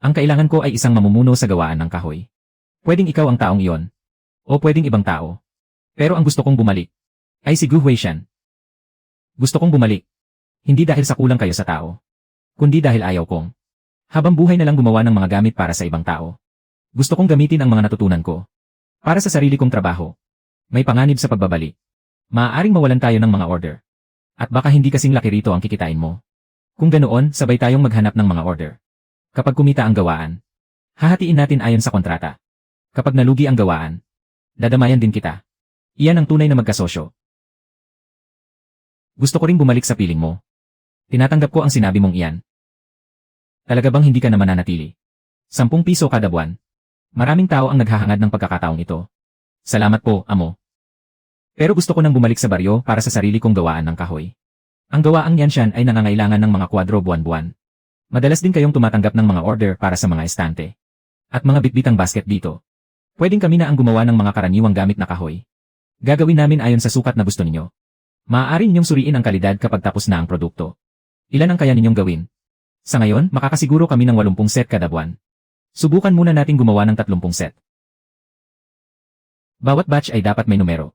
Ang kailangan ko ay isang mamumuno sa gawaan ng kahoy. Pwedeng ikaw ang taong iyon. O pwedeng ibang tao. Pero ang gusto kong bumalik ay si Gu Huishan. Gusto kong bumalik. Hindi dahil sa kulang kayo sa tao. Kundi dahil ayaw kong habang buhay na lang gumawa ng mga gamit para sa ibang tao. Gusto kong gamitin ang mga natutunan ko para sa sarili kong trabaho. May panganib sa pagbabalik. Maaaring mawalan tayo ng mga order. At baka hindi kasing laki rito ang kikitain mo. Kung ganoon, sabay tayong maghanap ng mga order. Kapag kumita ang gawaan, hahatiin natin ayon sa kontrata. Kapag nalugi ang gawaan, dadamayan din kita. Iyan ang tunay na magkasosyo. Gusto ko ring bumalik sa piling mo. Tinatanggap ko ang sinabi mong iyan. Talaga bang hindi ka na mananatili? 10 piso kada buwan. Maraming tao ang naghahangad ng pagkakataong ito. Salamat po, amo. Pero gusto ko nang bumalik sa baryo para sa sarili kong gawaan ng kahoy. Ang gawaang Yanshan ay nangangailangan ng mga kwadro buwan-buwan. Madalas din kayong tumatanggap ng mga order para sa mga estante. At mga bitbitang basket dito. Pwedeng kami na ang gumawa ng mga karaniwang gamit na kahoy. Gagawin namin ayon sa sukat na gusto ninyo. Maaari ninyong suriin ang kalidad kapag tapos na ang produkto. Ilan ang kaya ninyong gawin? Sa ngayon, makakasiguro kami ng 80 set kada buwan. Subukan muna nating gumawa ng 30 set. Bawat batch ay dapat may numero.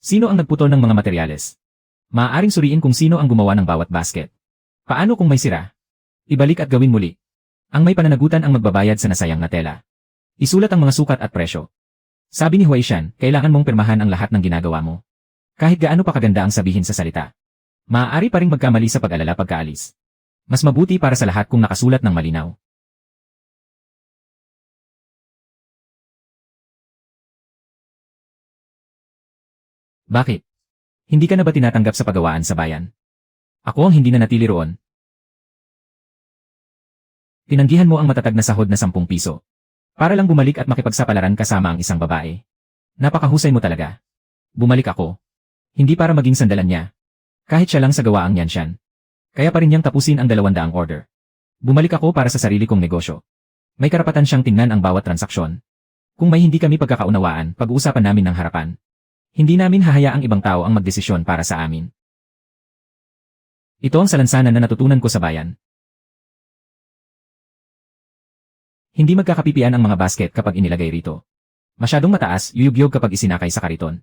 Sino ang nagputol ng mga materyales? Maaaring suriin kung sino ang gumawa ng bawat basket. Paano kung may sira? Ibalik at gawin muli. Ang may pananagutan ang magbabayad sa nasayang na tela. Isulat ang mga sukat at presyo. Sabi ni Huishan, kailangan mong pirmahan ang lahat ng ginagawa mo. Kahit gaano pa kaganda ang sabihin sa salita. Maaari pa ring magkamali sa pag-alala pagkaalis. Mas mabuti para sa lahat kung nakasulat ng malinaw. Bakit? Hindi ka na ba tinatanggap sa pagawaan sa bayan? Ako ang hindi na natili roon. Tinanggihan mo ang matatag na sahod na 10 piso. Para lang bumalik at makipagsapalaran kasama ang isang babae. Napakahusay mo talaga. Bumalik ako. Hindi para maging sandalan niya. Kahit siya lang sa gawaang Yanshan. Kaya pa rin niyang tapusin ang 200 order. Bumalik ako para sa sarili kong negosyo. May karapatan siyang tingnan ang bawat transaksyon. Kung may hindi kami pagkakaunawaan, pag-uusapan namin ng harapan. Hindi namin hahayaang ibang tao ang magdesisyon para sa amin. Ito ang salansanan na natutunan ko sa bayan. Hindi magkakapipian ang mga basket kapag inilagay rito. Masyadong mataas, yuyugyog kapag isinakay sa kariton.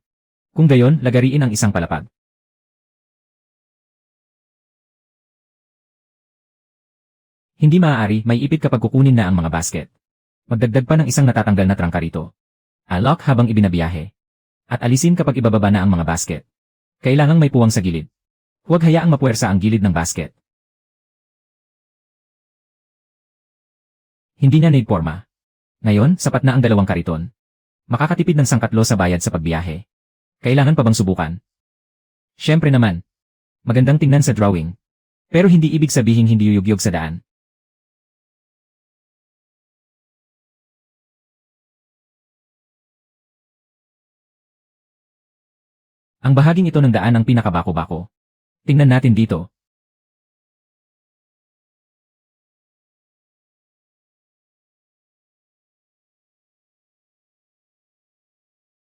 Kung gayon, lagariin ang isang palapag. Hindi maaari, may ipit kapag kukunin na ang mga basket. Magdagdag pa ng isang natatanggal na trangka rito. Alok habang ibinabiyahe. At alisin kapag ibababa na ang mga basket. Kailangang may puwang sa gilid. Huwag hayaang mapuwersa ang gilid ng basket. Hindi na naidporma. Ngayon, sapat na ang 2 kariton. Makakatipid ng sangkatlo sa bayad sa pagbiyahe. Kailangan pa bang subukan? Siyempre naman. Magandang tingnan sa drawing. Pero hindi ibig sabihin hindi yuyugyog sa daan. Ang bahaging ito ng daan ang pinakabako-bako. Tingnan natin dito.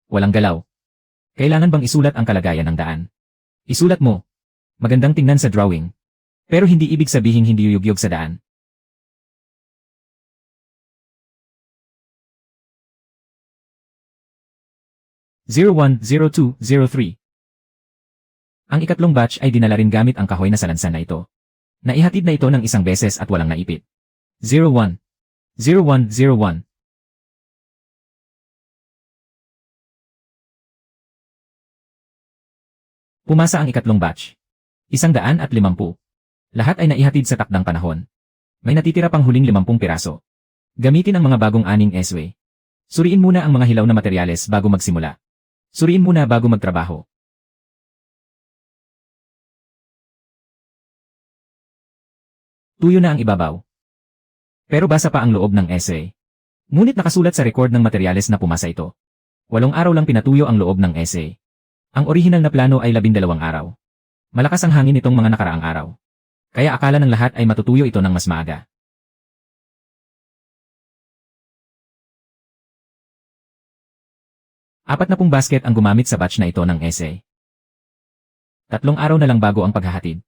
Walang galaw. Kailangan bang isulat ang kalagayan ng daan? Isulat mo. Magandang tingnan sa drawing. Pero hindi ibig sabihin hindi yuyugyog sa daan. (010203) Ang ikatlong batch ay dinala rin gamit ang kahoy na salansan na ito. Naihatid na ito ng isang beses at walang naipit. 01. 0101. Pumasa ang ikatlong batch. 150. Lahat ay naihatid sa takdang panahon. May natitira pang huling 50 piraso. Gamitin ang mga bagong aning eswe. Suriin muna ang mga hilaw na materyales bago magsimula. Suriin muna bago magtrabaho. Tuyo na ang ibabaw. Pero basa pa ang loob ng essay. Ngunit nakasulat sa record ng materyales na pumasa ito. 8 araw lang pinatuyo ang loob ng essay. Ang orihinal na plano ay 12 araw. Malakas ang hangin itong mga nakaraang araw. Kaya akala ng lahat ay matutuyo ito ng mas maaga. Apat na pong basket ang gumamit sa batch na ito ng essay. 3 araw na lang bago ang paghahatid.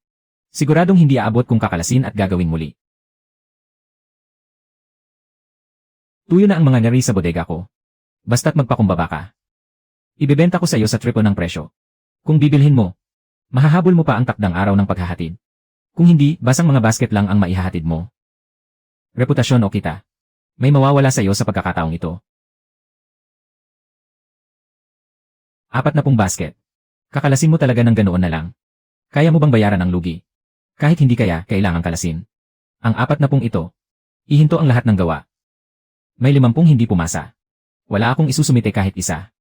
Siguradong hindi aabot kung kakalasin at gagawin muli. Tuyo na ang mga nari sa bodega ko. Basta't magpakumbaba ka. Ibebenta ko sa iyo sa triple ng presyo. Kung bibilhin mo, mahahabol mo pa ang takdang araw ng paghahatid. Kung hindi, basang mga basket lang ang maihahatid mo. Reputasyon o kita. May mawawala sa iyo sa pagkakataong ito. 4 basket. Kakalasin mo talaga ng ganoon na lang. Kaya mo bang bayaran ang lugi? Kahit hindi kaya, kailangang kalasin. Ang 40 ito. Ihinto ang lahat ng gawa. May 50 hindi pumasa. Wala akong isusumite kahit isa.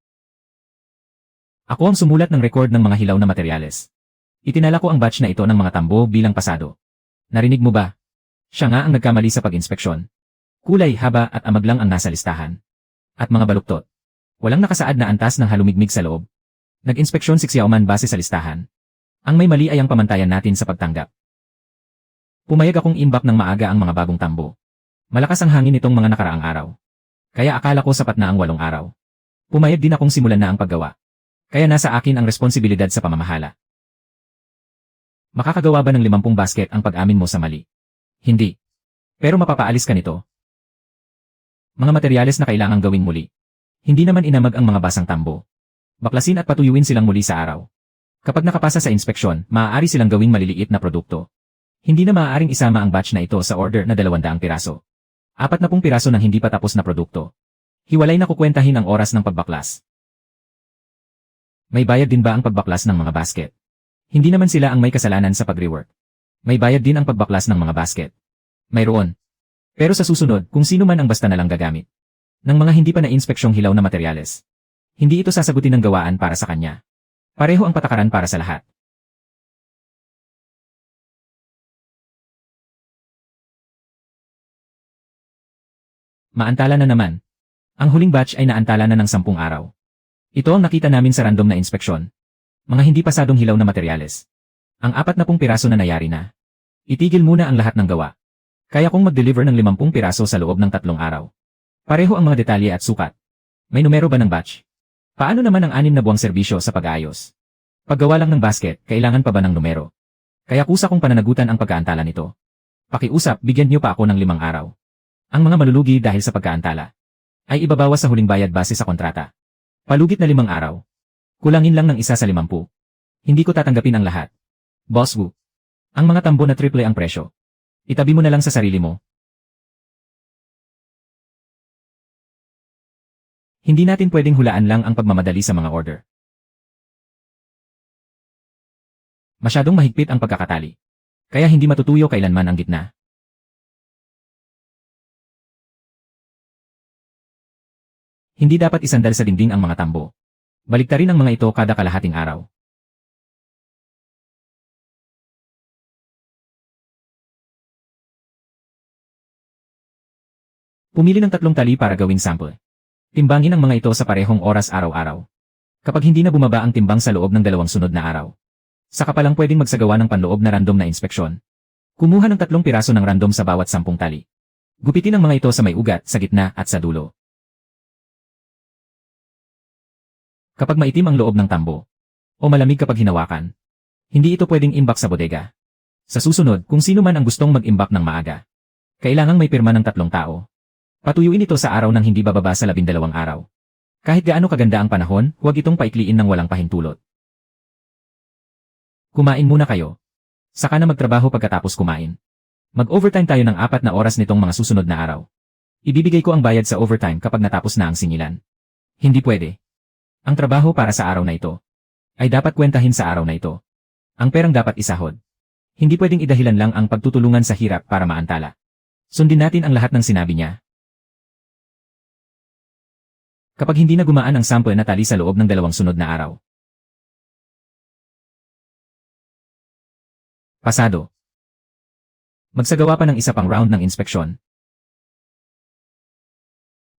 Ako ang sumulat ng record ng mga hilaw na materyales. Itinala ko ang batch na ito ng mga tambo bilang pasado. Narinig mo ba? Siya nga ang nagkamali sa pag-inspeksyon. Kulay, haba at amag lang ang nasa listahan. At mga baluktot. Walang nakasaad na antas ng halumigmig sa loob. Nag-inspeksyon si Xiaoman base sa listahan. Ang may mali ay ang pamantayan natin sa pagtanggap. Pumayag akong imbak ng maaga ang mga bagong tambo. Malakas ang hangin nitong mga nakaraang araw. Kaya akala ko sapat na ang 8 araw. Pumayag din akong simulan na ang paggawa. Kaya nasa akin ang responsibilidad sa pamamahala. Makakagawa ba ng 50 basket ang pag-amin mo sa mali? Hindi. Pero mapapaalis ka nito. Mga materyales na kailangang gawin muli. Hindi naman inamag ang mga basang tambo. Baklasin at patuyuin silang muli sa araw. Kapag nakapasa sa inspeksyon, maaari silang gawing maliliit na produkto. Hindi na maaaring isama ang batch na ito sa order na 200 piraso. 40 piraso ng hindi pa tapos na produkto. Hiwalay na kukwentahin ang oras ng pagbaklas. May bayad din ba ang pagbaklas ng mga basket? Hindi naman sila ang may kasalanan sa pag-rework. May bayad din ang pagbaklas ng mga basket. Mayroon. Pero sa susunod, kung sino man ang basta na lang gagamit ng mga hindi pa na-inspeksyong hilaw na materyales, hindi ito sasagutin ng gawaan para sa kanya. Pareho ang patakaran para sa lahat. Maantala na naman. Ang huling batch ay naantala na ng 10 araw. Ito ang nakita namin sa random na inspeksyon. Mga hindi pasadong hilaw na materyales. Ang 40 piraso na nayari na. Itigil muna ang lahat ng gawa. Kaya kong mag-deliver ng 50 piraso sa loob ng 3 araw. Pareho ang mga detalye at sukat. May numero ba ng batch? Paano naman ang 6 na buwang serbisyo sa pag-aayos? Paggawa lang ng basket, kailangan pa ba ng numero? Kaya kusa kong pananagutan ang pagkaantala nito. Pakiusap, bigyan niyo pa ako ng 5 araw. Ang mga malulugi dahil sa pagkaantala ay ibabawas sa huling bayad base sa kontrata. Palugit na 5 araw. Kulangin lang ng isa sa 50. Hindi ko tatanggapin ang lahat. Boss Wu. Ang mga tambo na triple ang presyo. Itabi mo na lang sa sarili mo. Hindi natin pwedeng hulaan lang ang pagmamadali sa mga order. Masyadong mahigpit ang pagkakatali. Kaya hindi matutuyo kailanman ang gitna. Hindi dapat isandal sa dingding ang mga tambo. Baliktarin ang mga ito kada kalahating araw. Pumili ng 3 tali para gawing sample. Timbangin ang mga ito sa parehong oras araw-araw. Kapag hindi na bumaba ang timbang sa loob ng 2 sunod na araw, saka pa lang pwedeng magsagawa ng panloob na random na inspeksyon. Kumuha ng 3 piraso ng random sa bawat 10 tali. Gupitin ang mga ito sa may ugat, sa gitna at sa dulo. Kapag maitim ang loob ng tambo, o malamig kapag hinawakan, hindi ito pwedeng imbak sa bodega. Sa susunod, kung sino man ang gustong mag-imbak ng maaga, kailangang may pirma ng 3 tao. Patuyuin ito sa araw ng hindi bababa sa 12 araw. Kahit gaano kaganda ang panahon, huwag itong paikliin ng walang pahintulot. Kumain muna kayo. Saka na magtrabaho pagkatapos kumain. Mag-overtime tayo ng 4 na oras nitong mga susunod na araw. Ibibigay ko ang bayad sa overtime kapag natapos na ang singilan. Hindi pwede. Ang trabaho para sa araw na ito ay dapat kwentahin sa araw na ito. Ang perang dapat isahod. Hindi pwedeng idahilan lang ang pagtutulungan sa hirap para maantala. Sundin natin ang lahat ng sinabi niya. Kapag hindi na gumaan ang sample na tali sa loob ng 2 sunod na araw. Pasado. Magsagawa pa ng isa pang round ng inspeksyon.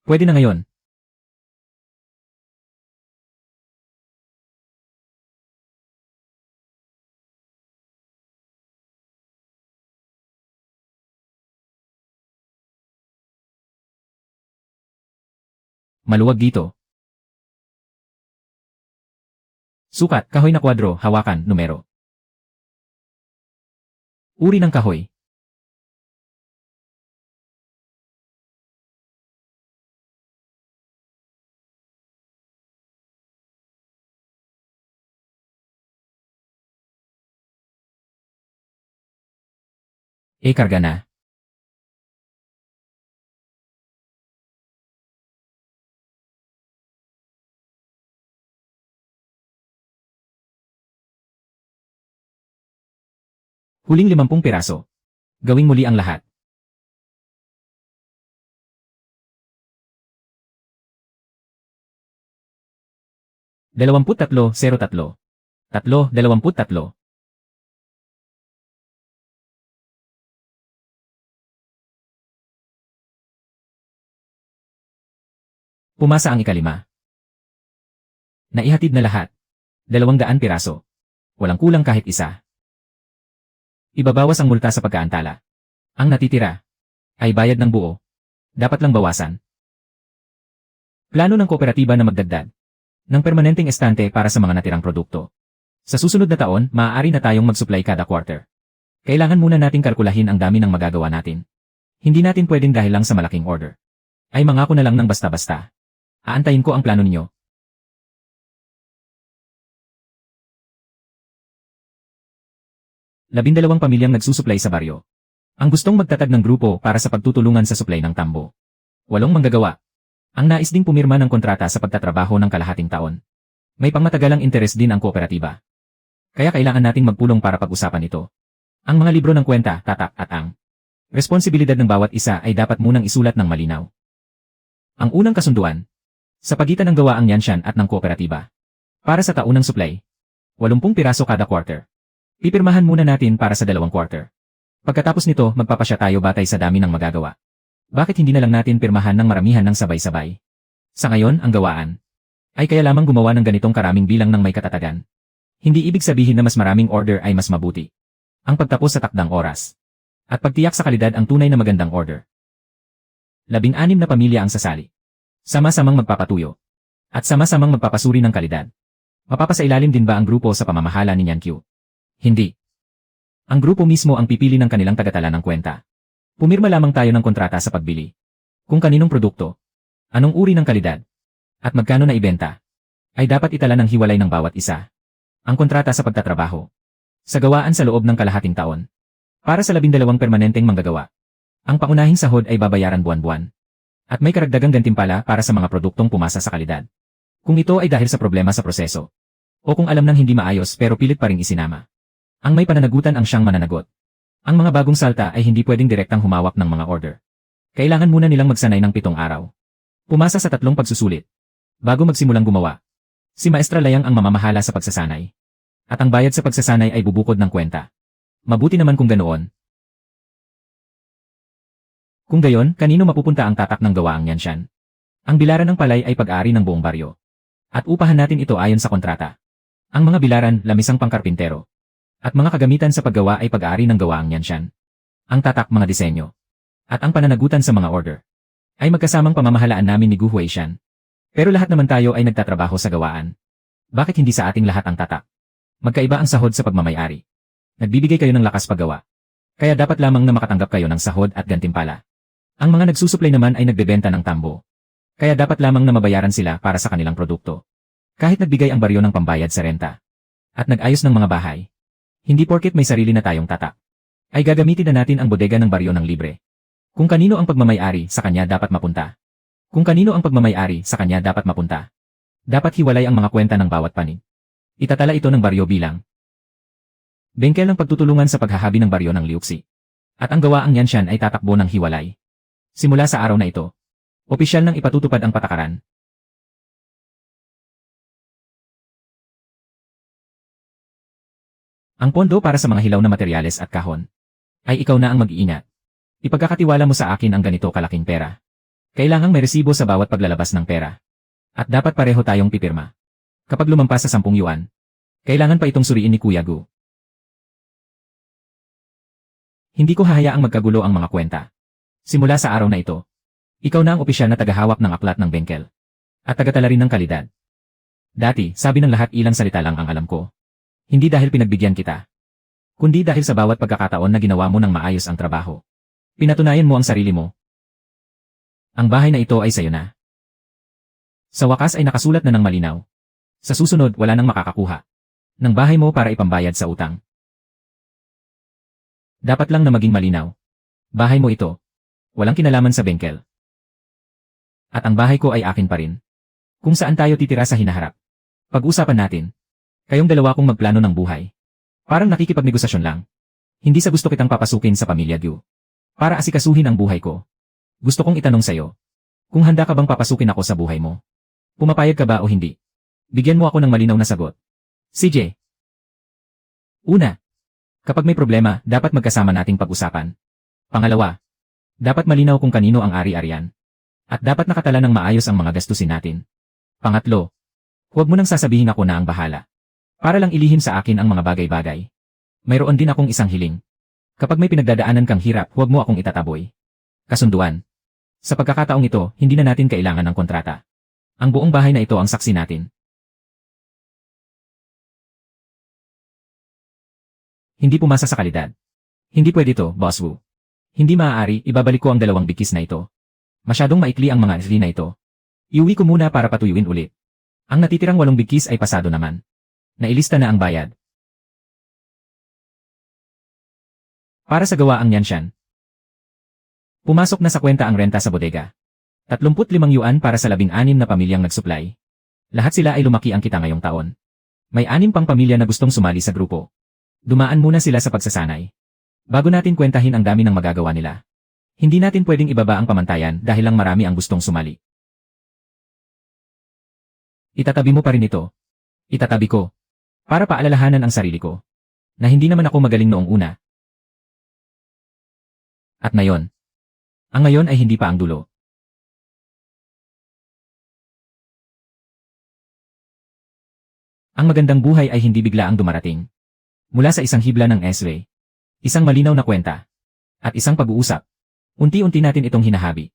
Pwede na ngayon. Maluwag dito. Sukat, kahoy na kwadro, hawakan, numero. Uri ng kahoy. Karga na. Huling 50 piraso. Gawing muli ang lahat. Dalawamput-tatlo, 03. 23. Pumasa ang ikalima. Naihatid na lahat. 200 piraso. Walang kulang kahit isa. Ibabawas ang multa sa pagkaantala. Ang natitira ay bayad ng buo. Dapat lang bawasan. Plano ng kooperatiba na magdagdag ng permanenteng estante para sa mga natirang produkto. Sa susunod na taon, maaari na tayong mag-supply kada quarter. Kailangan muna nating kalkulahin ang dami ng magagawa natin. Hindi natin pwedeng dahil lang sa malaking order. Ay mangako na lang ng basta-basta. Aantayin ko ang plano ninyo. 12 pamilyang nagsusuplay sa baryo. Ang gustong magtatag ng grupo para sa pagtutulungan sa supply ng tambo. 8 manggagawa. Ang nais ding pumirma ng kontrata sa pagtatrabaho ng kalahating taon. May pangmatagalang interes din ang kooperatiba. Kaya kailangan nating magpulong para pag-usapan ito. Ang mga libro ng kwenta, tatak at ang responsibilidad ng bawat isa ay dapat munang isulat ng malinaw. Ang unang kasunduan sa pagitan ng gawaang yansyan at ng kooperatiba. Para sa taunang supply, 80 piraso kada quarter. Pipirmahan muna natin para sa 2 quarter. Pagkatapos nito, magpapasya tayo batay sa dami ng magagawa. Bakit hindi na lang natin pirmahan ng maramihan ng sabay-sabay? Sa ngayon, ang gawaan ay kaya lamang gumawa ng ganitong karaming bilang ng may katatagan. Hindi ibig sabihin na mas maraming order ay mas mabuti. Ang pagtapos sa takdang oras at pagtiyak sa kalidad ang tunay na magandang order. 16 na pamilya ang sasali. Sama-samang magpapatuyo at sama-samang magpapasuri ng kalidad. Mapapasailalim din ba ang grupo sa pamamahala ni Nyan Q? Hindi. Ang grupo mismo ang pipili ng kanilang tagatala ng kwenta. Pumirma lamang tayo ng kontrata sa pagbili. Kung kaninong produkto, anong uri ng kalidad, at magkano na ibenta, ay dapat itala ng hiwalay ng bawat isa. Ang kontrata sa pagtatrabaho. Sa gawaan sa loob ng kalahating taon. Para sa 12 permanenteng manggagawa. Ang pangunahing sahod ay babayaran buwan-buwan. At may karagdagang gantimpala para sa mga produktong pumasa sa kalidad. Kung ito ay dahil sa problema sa proseso. O kung alam nang hindi maayos pero pilit pa ring isinama. Ang may pananagutan ang siyang mananagot. Ang mga bagong salta ay hindi pwedeng direktang humawak ng mga order. Kailangan muna nilang magsanay ng 7 araw. Pumasa sa 3 pagsusulit. Bago magsimulang gumawa. Si Maestra Layang ang mamamahala sa pagsasanay. At ang bayad sa pagsasanay ay bubukod ng kwenta. Mabuti naman kung ganoon. Kung gayon, kanino mapupunta ang tatak ng gawaang yansyan? Ang bilaran ng palay ay pag-ari ng buong baryo. At upahan natin ito ayon sa kontrata. Ang mga bilaran, lamisang pangkarpintero. At mga kagamitan sa paggawa ay pag-aari ng gawaang yansyan. Ang tatak mga disenyo. At ang pananagutan sa mga order. Ay magkasamang pamamahalaan namin ni Gu Huaishan. Pero lahat naman tayo ay nagtatrabaho sa gawaan. Bakit hindi sa ating lahat ang tatak? Magkaiba ang sahod sa pagmamayari. Nagbibigay kayo ng lakas paggawa. Kaya dapat lamang na makatanggap kayo ng sahod at gantimpala. Ang mga nagsusuplay naman ay nagbebenta ng tambo. Kaya dapat lamang na mabayaran sila para sa kanilang produkto. Kahit nagbigay ang baryo ng pambayad sa renta. At nag-ayos ng mga bahay. Hindi porket may sarili na tayong tatak, ay gagamitin na natin ang bodega ng baryo ng libre. Kung kanino ang pagmamayari, sa kanya dapat mapunta. Kung kanino ang pagmamayari, sa kanya dapat mapunta. Dapat hiwalay ang mga kwenta ng bawat panig. Itatala ito ng baryo bilang bengkel ng pagtutulungan sa paghahabi ng baryo ng liuksi. At ang gawaang yansyan ay tatakbo ng hiwalay. Simula sa araw na ito, opisyal nang ipatutupad ang patakaran. Ang pondo para sa mga hilaw na materyales at kahon. Ay ikaw na ang mag-iingat. Ipagkakatiwala mo sa akin ang ganito kalaking pera. Kailangang may resibo sa bawat paglalabas ng pera. At dapat pareho tayong pipirma. Kapag lumampas sa 10 yuan, kailangan pa itong suriin ni Kuya Gu. Hindi ko hahayaang magkagulo ang mga kwenta. Simula sa araw na ito, ikaw na ang opisyal na tagahawak ng aklat ng bengkel. At tagatala rin ng kalidad. Dati, sabi ng lahat ilang salita lang ang alam ko. Hindi dahil pinagbigyan kita. Kundi dahil sa bawat pagkakataon na ginawa mo ng maayos ang trabaho. Pinatunayan mo ang sarili mo. Ang bahay na ito ay sayo na. Sa wakas ay nakasulat na ng malinaw. Sa susunod, wala nang makakakuha ng bahay mo para ipambayad sa utang. Dapat lang na maging malinaw. Bahay mo ito. Walang kinalaman sa bengkel. At ang bahay ko ay akin pa rin. Kung saan tayo titira sa hinaharap. Pag-usapan natin. Kayong dalawa kong magplano ng buhay. Parang nakikipagnegosasyon lang. Hindi sa gusto kitang papasukin sa pamilya Gu. Para asikasuhin ang buhay ko. Gusto kong itanong sa'yo. Kung handa ka bang papasukin ako sa buhay mo? Pumapayag ka ba o hindi? Bigyan mo ako ng malinaw na sagot. CJ. Una. Kapag may problema, dapat magkasama nating pag-usapan. Pangalawa. Dapat malinaw kung kanino ang ari-arian. At dapat nakatala ng maayos ang mga gastusin natin. Pangatlo. Huwag mo nang sasabihin ako na ang bahala. Para lang ilihim sa akin ang mga bagay-bagay. Mayroon din akong isang hiling. Kapag may pinagdadaanan kang hirap, huwag mo akong itataboy. Kasunduan. Sa pagkakataong ito, hindi na natin kailangan ng kontrata. Ang buong bahay na ito ang saksi natin. Hindi pumasa sa kalidad. Hindi pwede to, Boss Wu. Hindi maaari, ibabalik ko ang 2 bikis na ito. Masyadong maikli ang mga isli na ito. Iuwi ko muna para patuyuin ulit. Ang natitirang 8 bikis ay pasado naman. Nailista na ang bayad. Para sa gawaang Yanshan. Pumasok na sa kwenta ang renta sa bodega. 35 yuan para sa 16 na pamilyang nagsupply. Lahat sila ay lumaki ang kita ngayong taon. May 6 pang pamilya na gustong sumali sa grupo. Dumaan muna sila sa pagsasanay. Bago natin kwentahin ang dami ng magagawa nila. Hindi natin pwedeng ibaba ang pamantayan dahil lang marami ang gustong sumali. Itatabi mo pa rin ito. Itatabi ko. Para paalalahanan ang sarili ko. Na hindi naman ako magaling noong una. At ngayon. Ang ngayon ay hindi pa ang dulo. Ang magandang buhay ay hindi bigla ang dumarating. Mula sa isang hibla ng S-ray. Isang malinaw na kwenta. At isang pag-uusap. Unti-unti natin itong hinahabi.